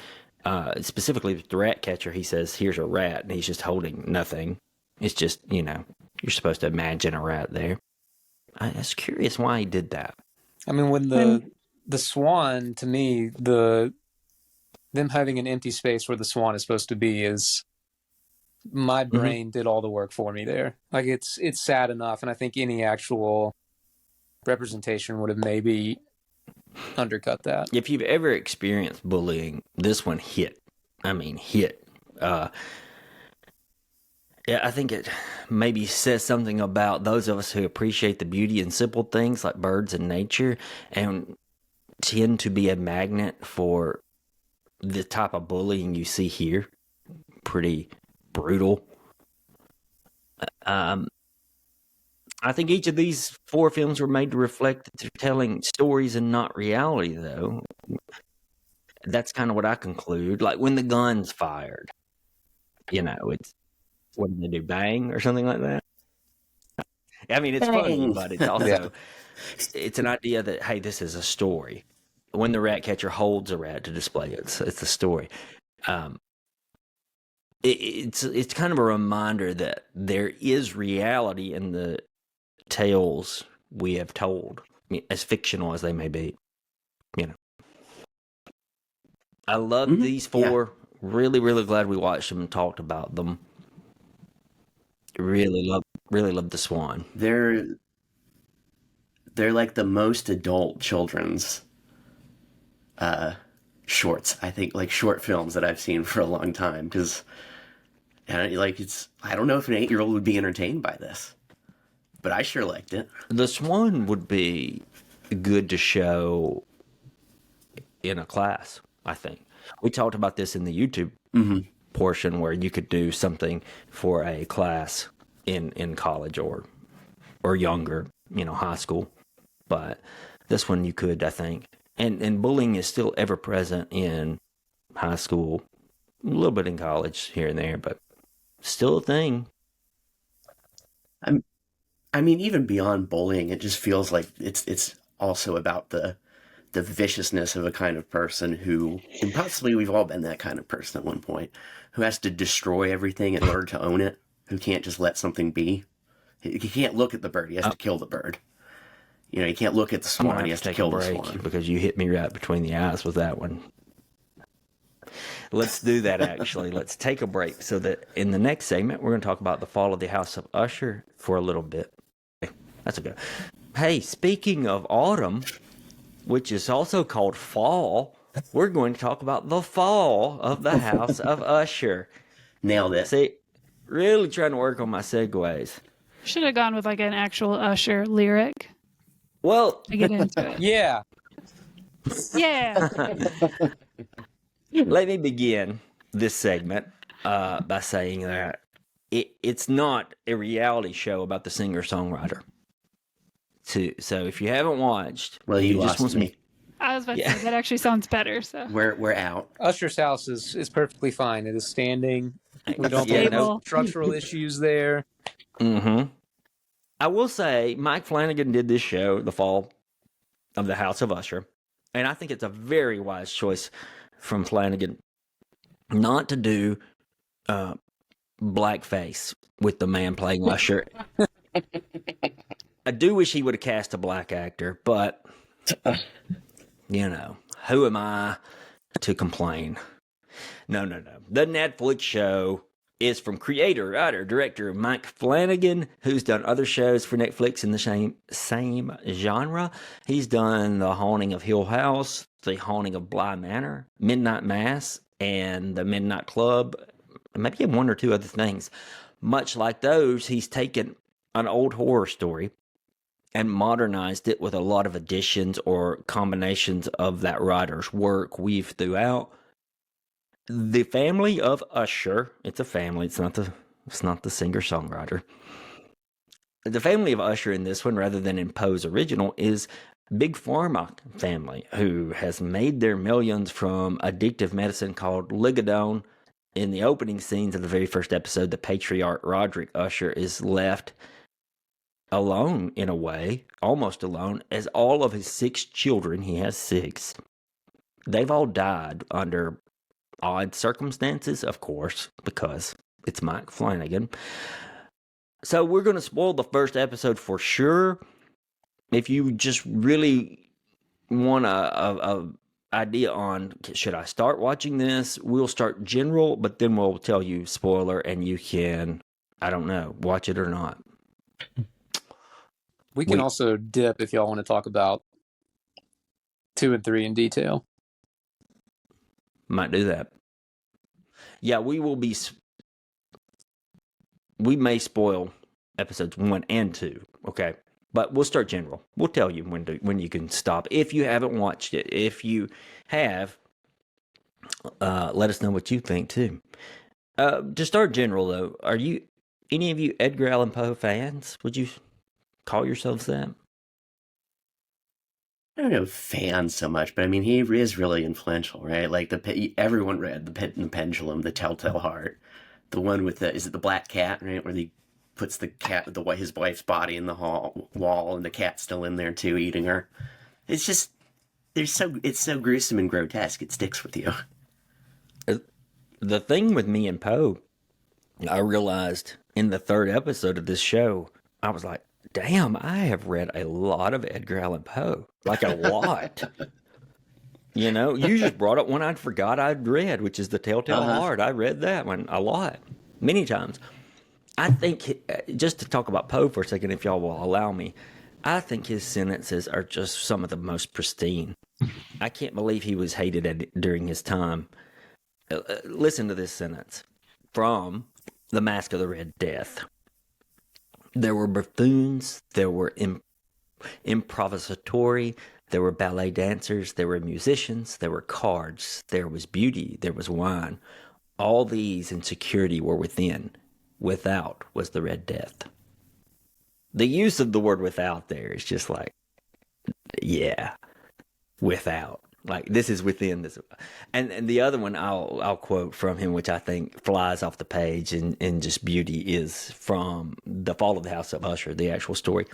Specifically with The Ratcatcher, he says, here's a rat, and he's just holding nothing. It's just, you know, you're supposed to imagine a rat there. I was curious why he did that. I mean, when the Swan, to me, them having an empty space where the Swan is supposed to be is, my brain did all the work for me there. Like, it's sad enough, and I think any actual representation would have maybe undercut that. If you've ever experienced bullying, this one hit. I mean, hit. Yeah, I think it maybe says something about those of us who appreciate the beauty in simple things like birds and nature and tend to be a magnet for the type of bullying you see here. Pretty brutal. I think each of these 4 films were made to reflect that they're telling stories and not reality, though. That's kind of what I conclude. Like when the gun's fired, you know, it's, what do they do, bang or something like that? I mean, it's funny, but it's also, it's an idea that, hey, this is a story. When the Ratcatcher holds a rat to display it, it's a story. It's kind of a reminder that there is reality in the tales we have told, as fictional as they may be. You know, I love these 4. Really, really glad we watched them and talked about them. Really love the Swan. They're like the most adult children's shorts, I think, like short films that I've seen for a long time, because like, I don't know if an 8-year-old would be entertained by this, but I sure liked it. The Swan would be good to show in a class, I think. We talked about this in the YouTube portion, where you could do something for a class in college or younger, you know, high school. But this one you could, I think. And bullying is still ever present in high school, a little bit in college here and there, but still a thing. I mean, even beyond bullying, it just feels like it's also about the viciousness of a kind of person who, and possibly we've all been that kind of person at one point, who has to destroy everything in order to own it, who can't just let something be. He can't look at the bird, he has to kill the bird. You know, he can't look at the swan, he has to kill the swan. Because you hit me right between the eyes with that one. Let's do that, actually. Let's take a break so that in the next segment, we're going to talk about the fall of the House of Usher for a little bit. That's okay. Hey, speaking of autumn, which is also called fall, we're going to talk about the fall of the House of Usher. Nailed it. See, really trying to work on my segues. Should have gone with like an actual Usher lyric Well, to get into it. Yeah. Yeah. let me begin this segment by saying that it's not a reality show about the singer-songwriter. So if you haven't watched, Well, you just lost want me. I was about to say, that actually sounds better. So We're out. Usher's house is perfectly fine. It is standing. We don't Yeah, have no. no structural issues there. Mm-hmm. I will say, Mike Flanagan did this show, The Fall, of the House of Usher. And I think it's a very wise choice from Flanagan not to do blackface with the man playing Usher. I do wish he would have cast a black actor, but, you know, who am I to complain? No. The Netflix show is from creator, writer, director Mike Flanagan, who's done other shows for Netflix in the same genre. He's done The Haunting of Hill House, The Haunting of Bly Manor, Midnight Mass, and The Midnight Club. Maybe one or two other things. Much like those, he's taken an old horror story and modernized it with a lot of additions or combinations of that writer's work weaved throughout. The family of Usher, it's a family, it's not the singer-songwriter. The family of Usher in this one, rather than in Poe's original, is Big Pharma family, who has made their millions from addictive medicine called Ligadone. In the opening scenes of the very first episode, the patriarch Roderick Usher is left alone in a way, almost alone, as all of his 6 children, he has 6, they've all died under odd circumstances, of course, because it's Mike Flanagan. So we're going to spoil the first episode for sure. If you just really want a idea on, should I start watching this, we'll start general, but then we'll tell you spoiler, and you can, I don't know, watch it or not. We can also dip if y'all want to talk about 2 and 3 in detail. Might do that. Yeah, we may spoil episodes 1 and 2, okay? But we'll start general. We'll tell you when you can stop. If you haven't watched it. If you have, let us know what you think, too. To start general, though, are any of you Edgar Allan Poe fans? Would you call yourselves that? I don't know fan so much, but I mean, he is really influential, right? Like everyone read The Pit and the Pendulum, The Telltale Heart, the one with is it the black cat, right? Where he puts the cat, his wife's body in the wall, and the cat's still in there too, eating her. It's just, it's so gruesome and grotesque. It sticks with you. The thing with me and Poe, I realized in the 3rd episode of this show, I was like, damn, I have read a lot of Edgar Allan Poe. Like a lot. You know, you just brought up one I forgot I'd read, which is The Telltale Heart. I read that one a lot, many times. I think, just to talk about Poe for a second, if y'all will allow me, I think his sentences are just some of the most pristine. I can't believe he was hated during his time. Listen to this sentence from The Mask of the Red Death. There were buffoons, there were improvisatori, there were ballet dancers, there were musicians, there were cards, there was beauty, there was wine. All these in security were within. Without was the Red Death. The use of the word without there is just like, yeah, without. Like, this is within this. And the other one I'll quote from him, which I think flies off the page and just beauty, is from The Fall of the House of Usher, the actual story.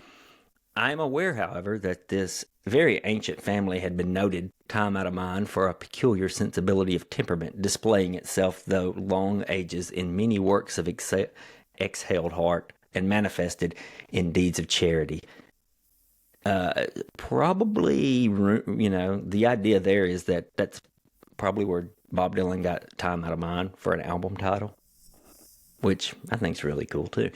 I am aware, however, that this very ancient family had been noted, time out of mind, for a peculiar sensibility of temperament, displaying itself, though long ages, in many works of exhaled heart and manifested in deeds of charity. Probably, you know, the idea there is that's probably where Bob Dylan got Time Out of Mind for an album title, which I think is really cool too.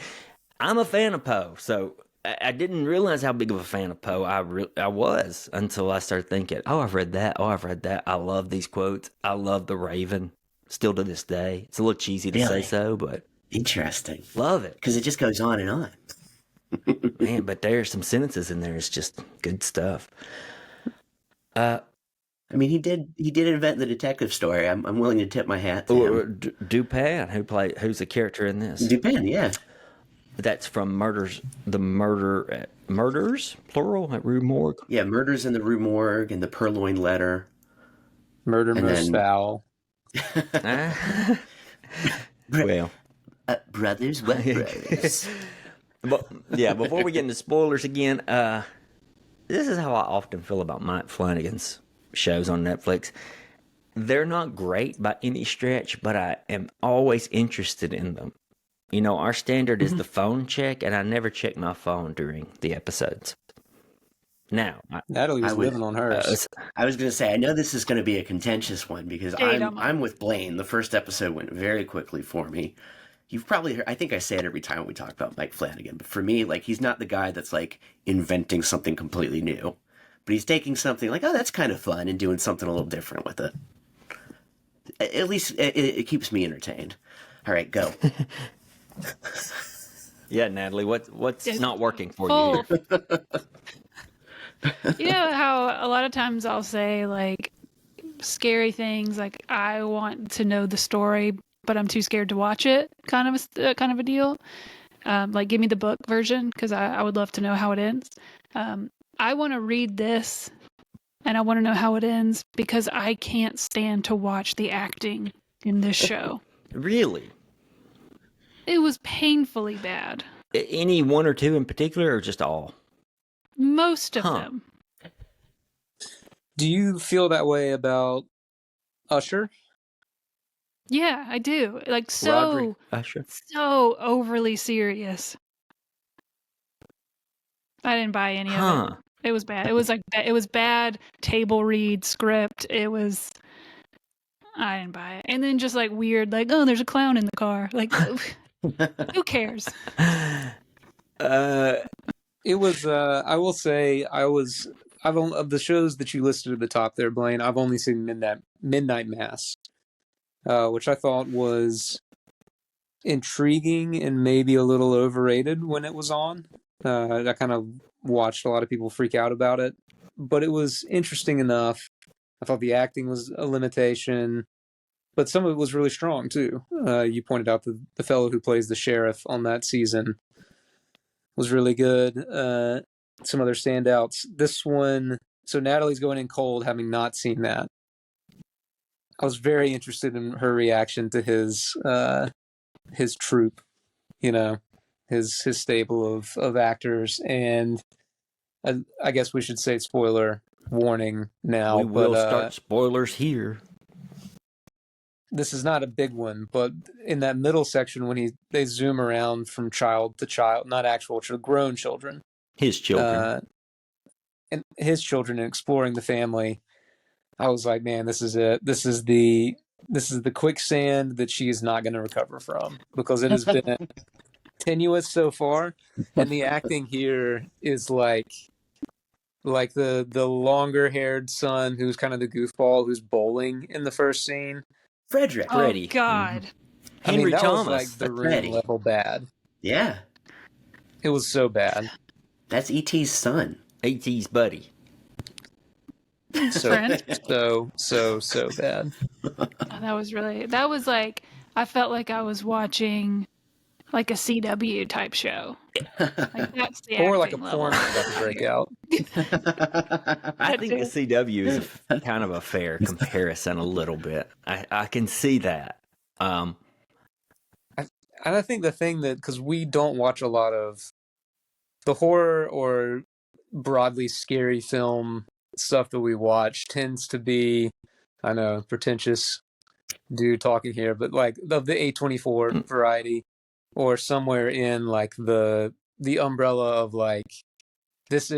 I'm a fan of Poe, so I didn't realize how big of a fan of Poe I was until I started thinking, oh, I've read that. I love these quotes. I love The Raven, still to this day. It's a little cheesy to say so, but interesting. Love it. Because it just goes on and on. Man, but there's some sentences in there. It's just good stuff. I mean, he did invent the detective story. I'm willing to tip my hat to him. Dupin, who's a character in this? Dupin, yeah. That's from Murders, plural, at Rue Morgue. Yeah, Murders in the Rue Morgue and the Purloined Letter. Murder Most Foul. Well, brothers, what brothers? But yeah, before we get into spoilers again, this is how I often feel about Mike Flanagan's shows on Netflix. They're not great by any stretch, but I am always interested in them. You know, our standard is the phone check, and I never check my phone during the episodes. Now, Natalie was I would- living on hers. I was going to say, I know this is going to be a contentious one because Jade, I'm I'm with Blaine. The first episode went very quickly for me. You've probably heard, I think I say it every time we talk about Mike Flanagan, but for me, like, he's not the guy that's like inventing something completely new, but he's taking something like, oh, that's kind of fun, and doing something a little different with it. At least it keeps me entertained. All right, go. yeah, Natalie, what's Yes. not working for Full. you? You know how a lot of times I'll say like scary things, like I want to know the story, but I'm too scared to watch it, kind of a deal. Like give me the book version because I would love to know how it ends. I want to read this, and I want to know how it ends because I can't stand to watch the acting in this show. Really? It was painfully bad. Any one or two in particular, or just all? Most of Huh. them. Do you feel that way about Usher? Yeah, I do. Like Roderick Usher? so overly serious. I didn't buy any of it. Huh. It was bad. It was like it was bad table read script. It was. I didn't buy it. And then just like weird, like oh, there's a clown in the car. Like, who cares? It was. I will say, I've only, of the shows that you listed at the top there, Blaine. I've only seen Midnight Mass, which I thought was intriguing and maybe a little overrated when it was on. I kind of watched a lot of people freak out about it, but it was interesting enough. I thought the acting was a limitation, but some of it was really strong too. You pointed out the fellow who plays the sheriff on that season was really good. Some other standouts. This one, so Natalie's going in cold, having not seen that. I was very interested in her reaction to his troupe, you know, his stable of actors, and I guess we should say spoiler warning now. We will start spoilers here. This is not a big one, but in that middle section when they zoom around from child to child, not actual children, grown children, His children. and his children, and exploring the family, I was like, man, this is it. This is the quicksand that she is not going to recover from, because it has been tenuous so far, and the acting here is like the longer haired son who's kind of the goofball who's bowling in the first scene. Frederick. Oh Freddie. God. Henry that Thomas. was like the room Freddie. level bad. Yeah. It was so bad. That's E.T.'s son. AT's buddy. So Friend. so bad. That was like I felt like I was watching like a CW type show. Like that's the Or like a acting level. porn about to break out. I think the CW is kind of a fair comparison a little bit. I can see that. And I think the thing that, because we don't watch a lot of the horror or broadly scary film stuff that we watch tends to be, I know, pretentious dude talking here, but like of the A24 variety, or somewhere in like the umbrella of like this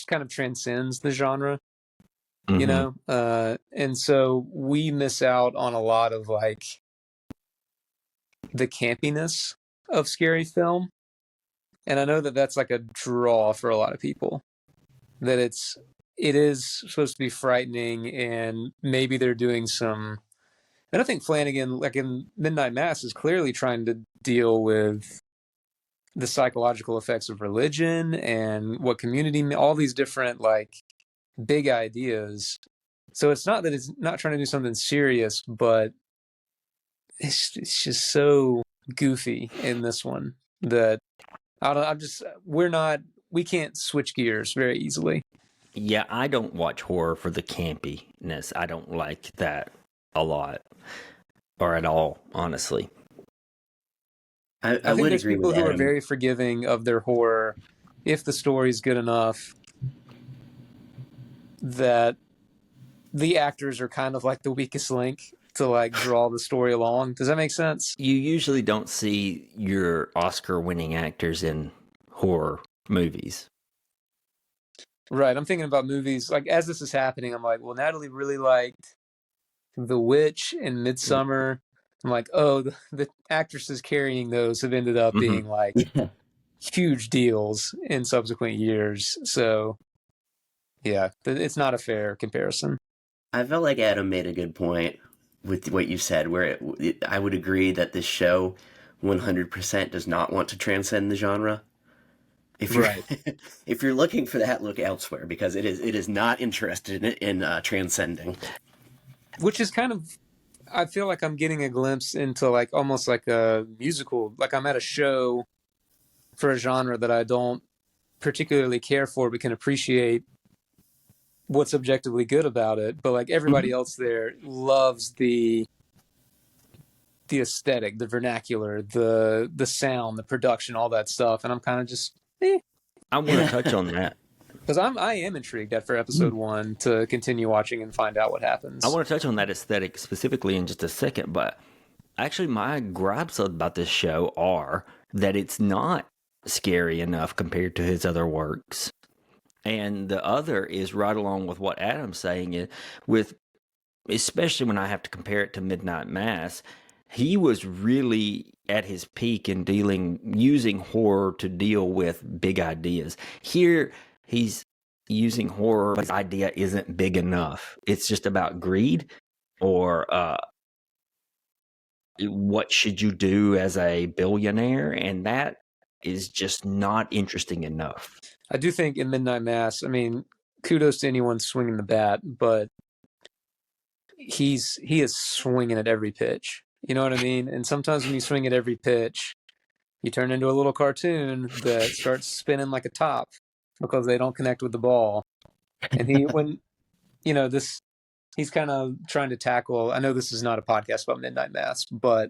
kind of transcends the genre, you know, and so we miss out on a lot of like the campiness of scary film, and I know that that's like a draw for a lot of people, that it is supposed to be frightening, and maybe they're doing some. And I think Flanagan, like in Midnight Mass, is clearly trying to deal with the psychological effects of religion and what community, all these different like big ideas. So it's not that it's not trying to do something serious, but it's just so goofy in this one that we can't switch gears very easily. Yeah, I don't watch horror for the campiness. I don't like that a lot, or at all, honestly. I I think would there's agree people with who are Adam. very forgiving of their horror if the story's good enough. that the actors are kind of like the weakest link to like draw the story along. Does that make sense? You usually don't see your Oscar-winning actors in horror movies. Right. I'm thinking about movies like as this is happening. I'm like, well, Natalie really liked The Witch and Midsummer. I'm like, oh, the actresses carrying those have ended up being like Yeah. huge deals in subsequent years. So, yeah, it's not a fair comparison. I felt like Adam made a good point with what you said, where I would agree that this show 100% does not want to transcend the genre. If you're, Right. if you're looking for that, look elsewhere, because it is not interested in transcending. Which is kind of, I feel like I'm getting a glimpse into like almost like a musical, like I'm at a show for a genre that I don't particularly care for, but can appreciate what's objectively good about it. But like everybody else there loves the aesthetic, the vernacular, the sound, the production, all that stuff. And I'm kind of just, I want to touch on that. because I am intrigued after episode 1 to continue watching and find out what happens. I want to touch on that aesthetic specifically in just a second, but actually my gripes about this show are that it's not scary enough compared to his other works. And the other is right along with what Adam's saying, with especially when I have to compare it to Midnight Mass, he was really at his peak in using horror to deal with big ideas. Here, he's using horror, but his idea isn't big enough. It's just about greed or what should you do as a billionaire, and that is just not interesting enough. I do think in Midnight Mass, I mean, kudos to anyone swinging the bat, but he is swinging at every pitch. You know what I mean? And sometimes when you swing at every pitch, you turn into a little cartoon that starts spinning like a top because they don't connect with the ball. And he's kind of trying to tackle, I know this is not a podcast about Midnight Mass, but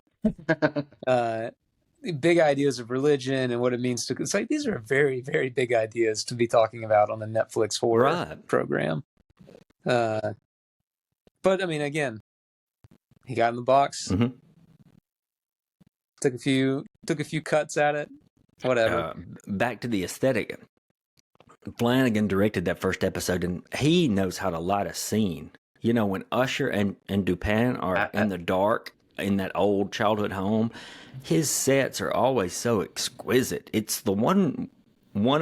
big ideas of religion and what it means to, it's like, these are very, very big ideas to be talking about on the Netflix horror program. But I mean, again, he got in the box, took a few cuts at it, whatever. Back to the aesthetic. Flanagan directed that first episode, and he knows how to light a scene. You know, when Usher and Dupin are in the dark in that old childhood home, his sets are always so exquisite. It's the one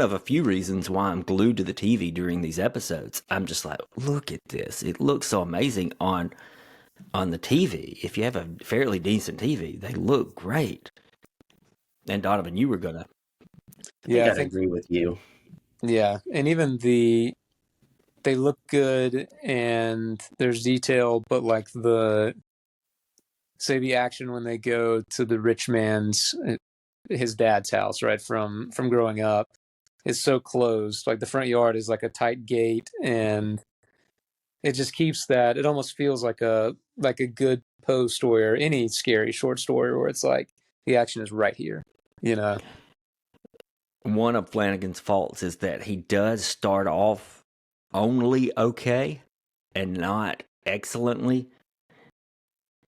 of a few reasons why I'm glued to the TV during these episodes. I'm just like, look at this. It looks so amazing on the TV. If you have a fairly decent TV, they look great. And Donovan, you were gonna. I agree with you. Yeah, and even they look good and there's detail, but like the action when they go to the rich man's, his dad's house, right, from growing up, is so closed. Like the front yard is like a tight gate, and it just keeps that. It almost feels like a good Poe story or any scary short story where it's like the action is right here, you know. One of Flanagan's faults is that he does start off only okay and not excellently.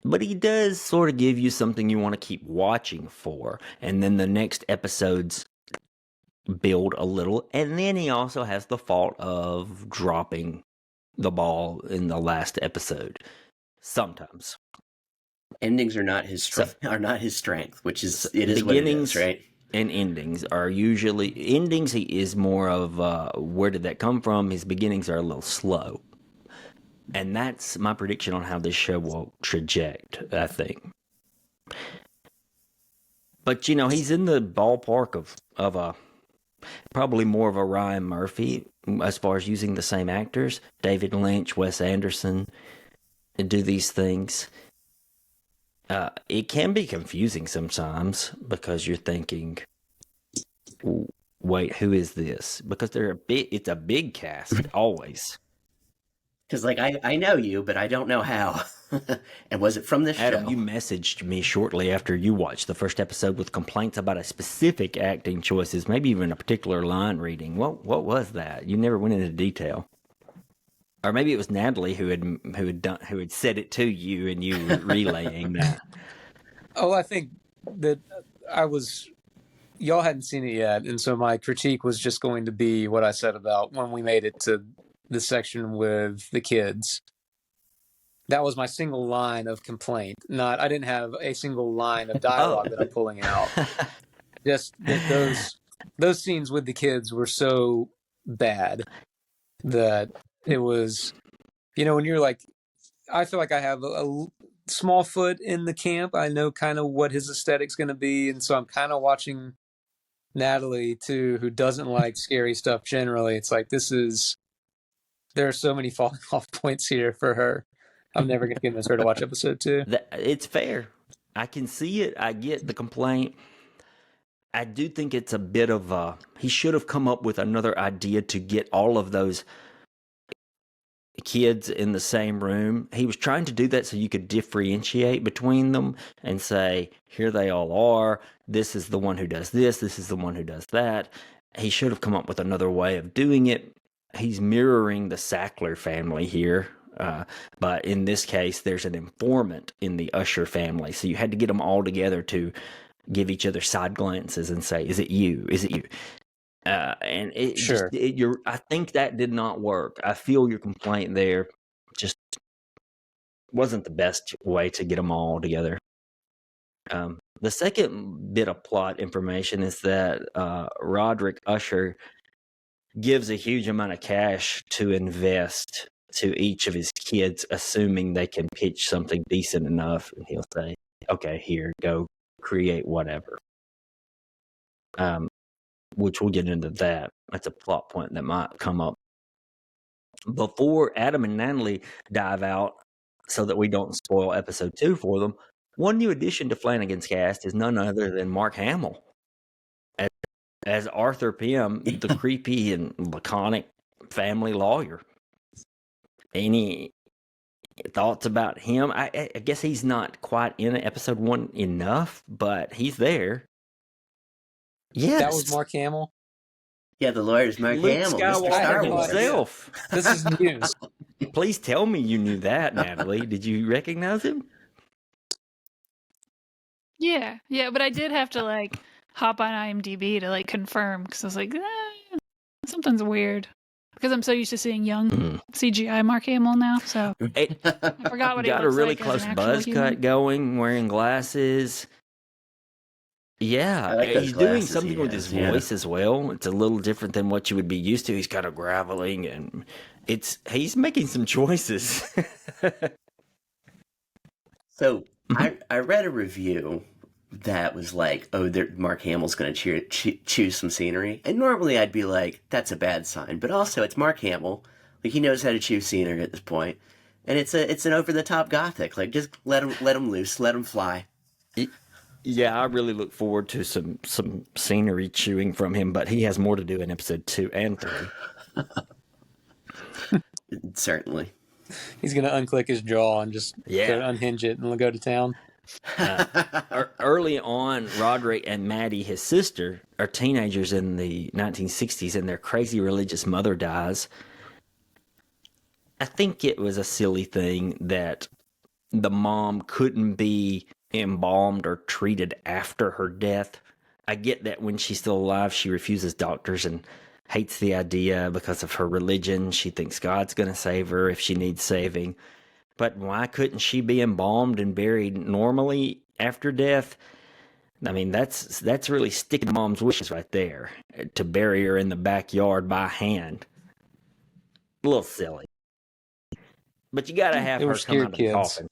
But he does sort of give you something you want to keep watching for. And then the next episodes build a little. And then he also has the fault of dropping the ball in the last episode. Sometimes. Endings are not his strength, which is what it is, right? And endings are usually he is more of where did that come from? His beginnings are a little slow. And that's my prediction on how this show will traject, I think. But you know, he's in the ballpark of a probably more of a Ryan Murphy as far as using the same actors. David Lynch, Wes Anderson, and do these things. It can be confusing sometimes because you're thinking, wait, who is this? Because it's a big cast, always. Because, like, I know you, but I don't know how. And was it from this Adam, show? you messaged me shortly after you watched the first episode with complaints about a specific acting choices, maybe even a particular line reading. What was that? You never went into detail. or maybe it was Natalie who had said it to you, and you were relaying that. Oh, I think that y'all hadn't seen it yet, and so my critique was just going to be what I said about when we made it to the section with the kids. That was my single line of complaint. I didn't have a single line of dialogue that I'm pulling out. Just that those scenes with the kids were so bad that it was, when you're like, I feel like I have a small foot in the camp. I know kind of what his aesthetic's going to be, and so I'm kind of watching Natalie too, who doesn't like scary stuff generally. It's like there are so many falling off points here for her. I'm never going to convince her to watch episode 2. It's fair. I can see it. I get the complaint. I do think it's a bit of he should have come up with another idea to get all of those kids in the same room. He was trying to do that so you could differentiate between them and say, here they all are. This is the one who does this. This is the one who does that. He should have come up with another way of doing it. He's mirroring the Sackler family here. But in this case, there's an informant in the Usher family. So you had to get them all together to give each other side glances and say, is it you? Is it you? And it Sure. I think that did not work. I feel your complaint there. Just wasn't the best way to get them all together. The second bit of plot information is that Roderick Usher gives a huge amount of cash to invest to each of his kids, assuming they can pitch something decent enough, and he'll say, okay, here, go create whatever. Which we'll get into that. That's a plot point that might come up. Before Adam and Natalie dive out, so that we don't spoil episode 2 for them, one new addition to Flanagan's cast is none other than Mark Hamill as Arthur Pym, the creepy and laconic family lawyer. Any thoughts about him? I guess he's not quite in episode 1 enough, but he's there. Yes. That was Mark Hamill? Yeah, the lawyer's Mark Luke Hamill. Skywalker himself. This is news. Please tell me you knew that, Natalie. Did you recognize him? Yeah, but I did have to hop on IMDb to confirm, because I was like, something's weird, because I'm so used to seeing young CGI Mark Hamill now. So I forgot what he got looks a really like close as an actual buzz human. cut going, wearing glasses. Yeah, like those he's doing glasses something he with has, his voice as well. It's a little different than what you would be used to. He's kind of graveling, and he's making some choices. So I read a review that was like, oh, Mark Hamill's going to choose some scenery. And normally I'd be like, that's a bad sign. But also, it's Mark Hamill. He knows how to choose scenery at this point. And it's an over-the-top gothic. Just let him loose. Let him fly. Yeah, I really look forward to some scenery chewing from him, but he has more to do in episode 2 and 3. Certainly. He's going to unclick his jaw and just unhinge it and go to town. Early on, Roderick and Maddie, his sister, are teenagers in the 1960s, and their crazy religious mother dies. I think it was a silly thing that the mom couldn't be embalmed or treated after her death. I get that when she's still alive, she refuses doctors and hates the idea because of her religion. She thinks God's going to save her if she needs saving. But why couldn't she be embalmed and buried normally after death? I mean, that's really sticking to mom's wishes right there, to bury her in the backyard by hand. A little silly. But you got to have her come out of the coffin.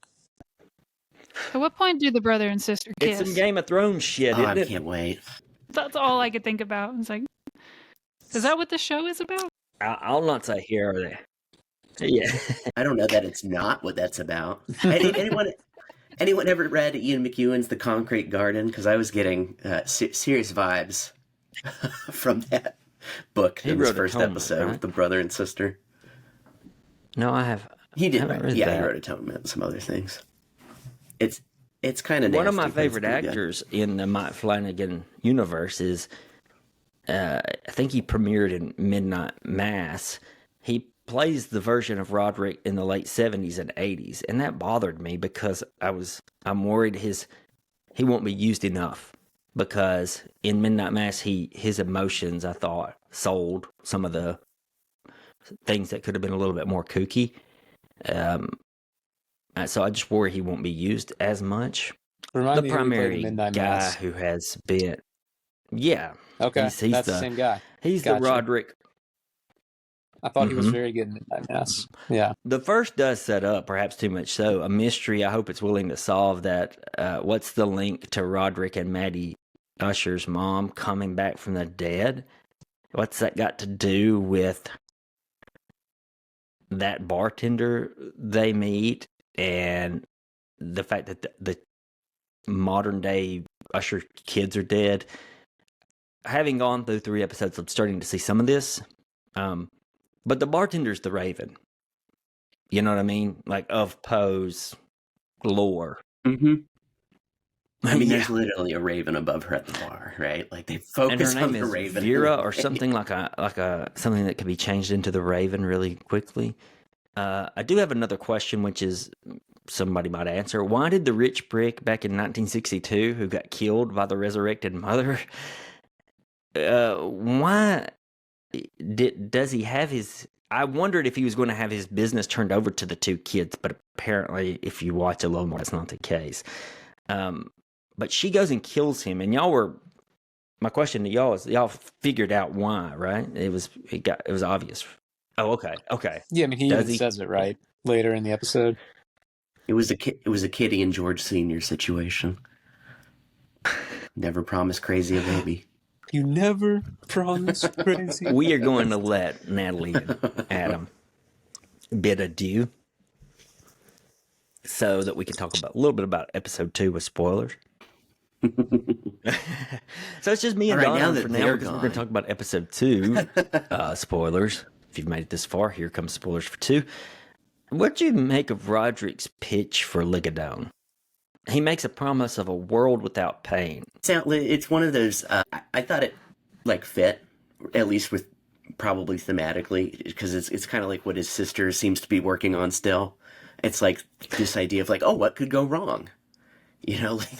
At what point do the brother and sister kiss? It's some Game of Thrones shit, isn't I it? can't wait. That's all I could think about. It's like, is that what the show is about? I'll not say here or there. Yeah. I don't know that it's not what that's about. Anyone ever read Ian McEwan's The Concrete Garden? Because I was getting serious vibes from that book in his first episode, right? With the brother and sister. No, I have. He did. He that. wrote Atonement and some other things. It's kind of one of my favorite actors in the Mike Flanagan universe is. I think he premiered in Midnight Mass. He plays the version of Roderick in the late 70s and 80s, and that bothered me because I'm worried he won't be used enough, because in Midnight Mass his emotions, I thought, sold some of the things that could have been a little bit more kooky. So I just worry he won't be used as much. Remind me The who played primary Midnight guy Mass. who has been, yeah, Okay, he's that's the same guy. He's Gotcha. the Roderick. I thought he was very good in Midnight Mass. Yeah. The first does set up, perhaps too much so, a mystery I hope it's willing to solve, that what's the link to Roderick and Maddie Usher's mom coming back from the dead? What's that got to do with that bartender they meet and the fact that the modern day Usher kids are dead? Having gone through 3 episodes, I'm starting to see some of this. But the bartender's the Raven. You know what I mean? Like, of Poe's lore. Mm-hmm. I mean, Yeah. there's literally a raven above her at the bar, right? Like, they And focus her on name the is raven. Vera, or something like a something that can be changed into the Raven really quickly. I do have another question, which is somebody might answer. Why did the rich prick back in 1962 who got killed by the resurrected mother? Why does he have his? I wondered if he was going to have his business turned over to the 2 kids, but apparently, if you watch a little more, that's not the case. But she goes and kills him, and my question to y'all is, y'all figured out why, right? It was obvious. Oh, okay. Yeah, I mean, he Does even he? says it right later in the episode. It was a Kitty and George Sr. situation. Never promise crazy a baby. You never promise crazy. We are going to let Natalie and Adam bid adieu so that we can talk about a little bit about episode 2 with spoilers. So it's just me and All right, now Don that for now, they're because we're gone. going to talk about episode 2. Spoilers. If you've made it this far, here comes spoilers for 2. What'd you make of Roderick's pitch for Ligadone? He makes a promise of a world without pain. It's one of those. I thought it fit, at least with probably thematically, because it's kind of like what his sister seems to be working on still. It's like this idea of like, oh, what could go wrong? You know, like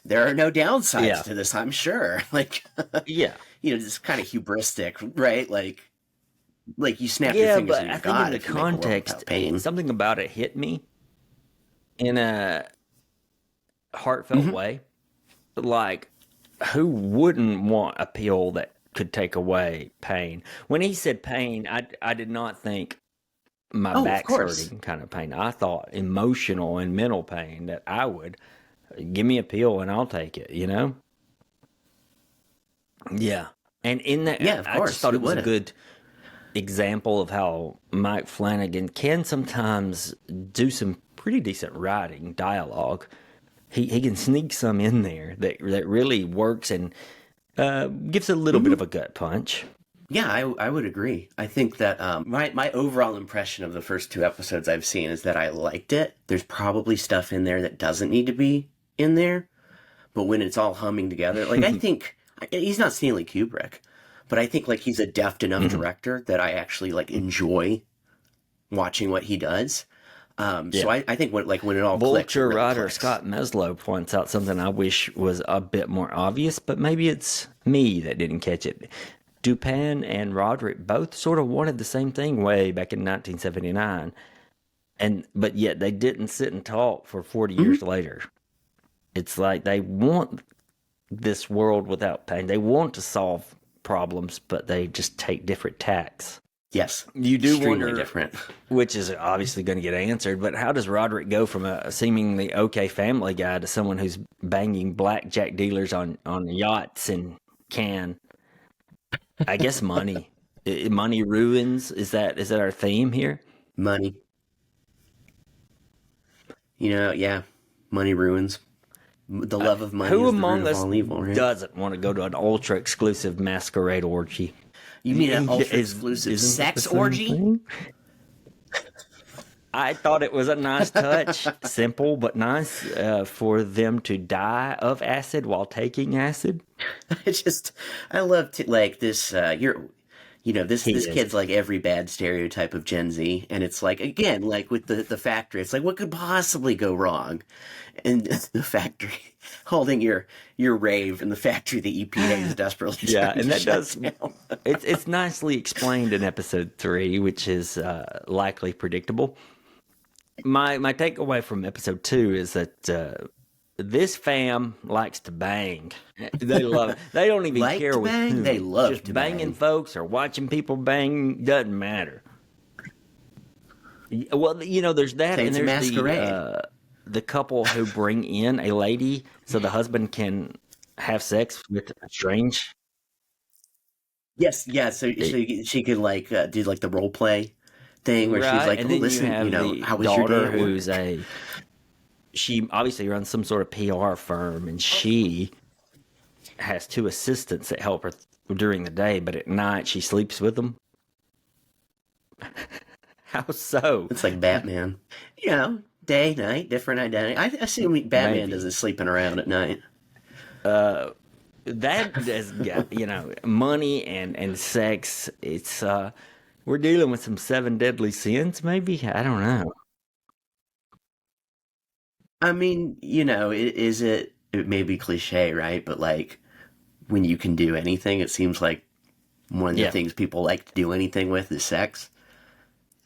there are no downsides to this, I'm sure. Like, Yeah. you know, it's kind of hubristic, right? Like you snap your Yeah, fingers but and I you're think God in the if you make a world context, without pain. something about it hit me in a heartfelt way. Like, who wouldn't want a pill that could take away pain? When he said pain, I did not think my back's hurting kind of pain. I thought emotional and mental pain, that I would give me a pill and I'll take it, you know? Yeah. And in that, of I course, just thought who it was a wouldn't? good example of how Mike Flanagan can sometimes do some pretty decent writing, dialogue. He can sneak some in there that really works and gives a little bit of a gut punch. Yeah, I would agree. I think that my overall impression of the first 2 episodes I've seen is that I liked it. There's probably stuff in there that doesn't need to be in there, but when it's all humming together, like I think he's not Stanley Kubrick, but I think like he's a deft enough director that I actually like enjoy watching what he does. So I think when it all clicks, it Vulture really writer clicks. Scott Meslow points out something I wish was a bit more obvious, but maybe it's me that didn't catch it. Dupin and Roderick both sort of wanted the same thing way back in 1979, but yet they didn't sit and talk for 40 years later. It's like they want this world without pain. They want to solve problems, but they just take different tacks. Yes, You do extremely wonder, different. which is obviously going to get answered, but how does Roderick go from a seemingly okay family guy to someone who's banging blackjack dealers on yachts in Cannes? I guess money. Money ruins. Is that our theme here? Money. You know, yeah, money ruins. The love of money Who is the among root of us all evil, right? doesn't want to go to an ultra exclusive masquerade orgy? You mean an Is- ultra-exclusive isn't it sex the same orgy? thing? I thought it was a nice touch, simple but nice, for them to die of acid while taking acid. I love to like this. You know, this is. kid's like every bad stereotype of Gen Z, and it's like, again, like with the factory, it's like, what could possibly go wrong? And the factory holding your rave in the factory the EPA is desperately Yeah, trying and to that shut does down. it's nicely explained in episode 3, which is likely predictable. My takeaway from episode 2 is that this fam likes to bang. They love it. They don't even Like care to with bang? whom. They love just to banging bang. folks or watching people bang doesn't matter. Well, you know, there's that, and It's a there's masquerade. the couple who bring in a lady so the husband can have sex with a strange. Yes, yeah. So she could like do like the role play thing where she's Right, like, and "Oh, then you listen, have the how was your day daughter at work?" who's she obviously runs some sort of PR firm, and she has 2 assistants that help her during the day, but at night she sleeps with them. How so? It's like Batman. You know, day, night, different identity. I assume Batman Maybe. doesn't sleeping around at night. That has got, you know, money and sex. It's we're dealing with some 7 deadly sins, maybe. I don't know. I mean, it may be cliche, right? But like when you can do anything, it seems like one of the Yeah. things people like to do anything with is sex.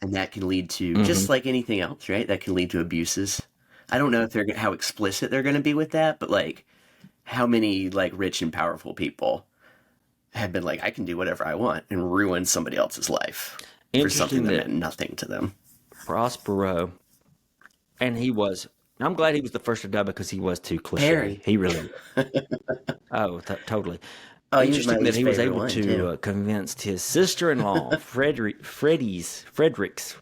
And that can lead to, Mm-hmm. just like anything else, right? That can lead to abuses. I don't know if how explicit they're going to be with that, but like how many like rich and powerful people have been like, I can do whatever I want and ruin somebody else's life for something Interesting that that meant nothing to them. Prospero, and I'm glad he was the first to die because he was too cliche. Harry. He really. Oh, totally. Oh, he was my Interesting that least he was favorite able one, to too. convince his sister-in-law, Frederick's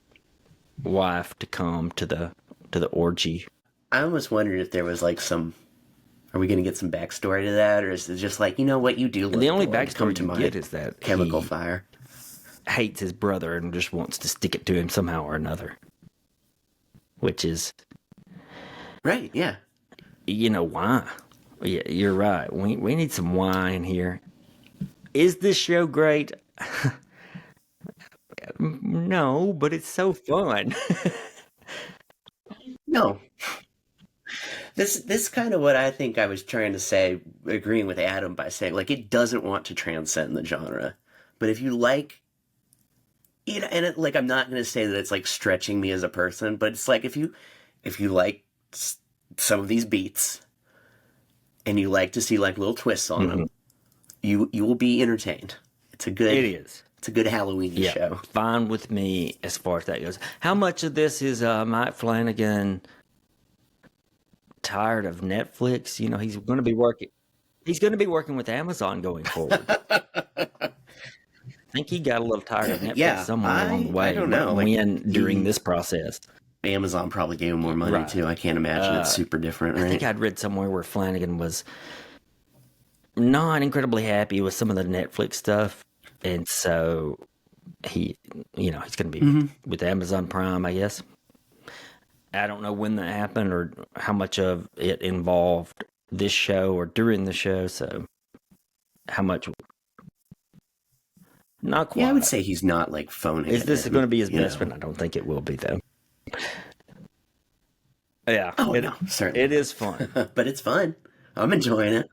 wife, to come to the orgy. I almost wondered if there was like are we going to get some backstory to that? Or is it just like, you know what you do? And the only Lord, come backstory to you my get is that chemical he fire. hates his brother and just wants to stick it to him somehow or another. Which is, Right, yeah. you know, why? Yeah, you're right. We need some wine here. Is this show great? No, but it's so fun. No. This kind of what I think I was trying to say, agreeing with Adam by saying, like, it doesn't want to transcend the genre. But if you like, and like, I'm not going to say that it's like stretching me as a person, but it's like if you like some of these beats and you like to see like little twists on them, you will be entertained. It's a good. It is. It's a good Halloween show. Fine with me as far as that goes. How much of this is Mike Flanagan tired of Netflix? You know, he's going to be working. He's going to be working with Amazon going forward. I think he got a little tired of Netflix somewhere along the way. I don't know. During this process. Amazon probably gave him more money Right. too. I can't imagine it's super different, right? I think I'd read somewhere where Flanagan was not incredibly happy with some of the Netflix stuff. And so he's going to be with Amazon Prime, I guess. I don't know when that happened or how much of it involved this show or during the show. So how much? Not quite. Yeah, I would say he's not like phoning. Is this going to be his best know. friend? I don't think it will be, though. Yeah. Oh, no, certainly. It is fun. But it's fun. I'm enjoying it.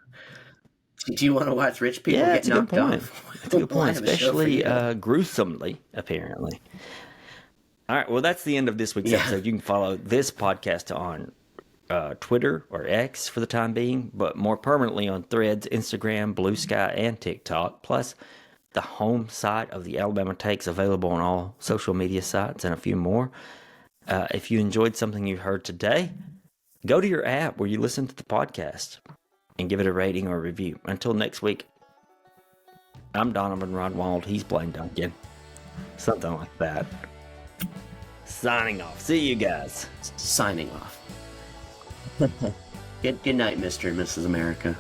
Do you want to watch rich people Yeah, get it's a good knocked point. off? That's a good Well, I point, have a show for especially you. gruesomely, apparently. All right, well, that's the end of this week's episode. You can follow this podcast on Twitter or X for the time being, but more permanently on Threads, Instagram, Blue Sky, and TikTok, plus the home site of the Alabama Takes, available on all social media sites and a few more. If you enjoyed something you heard today, go to your app where you listen to the podcast and give it a rating or a review. Until next week, I'm Donovan Rodwald. He's Blaine Duncan. Something like that. Signing off. See you guys. Signing off. Good night, Mr. and Mrs. America.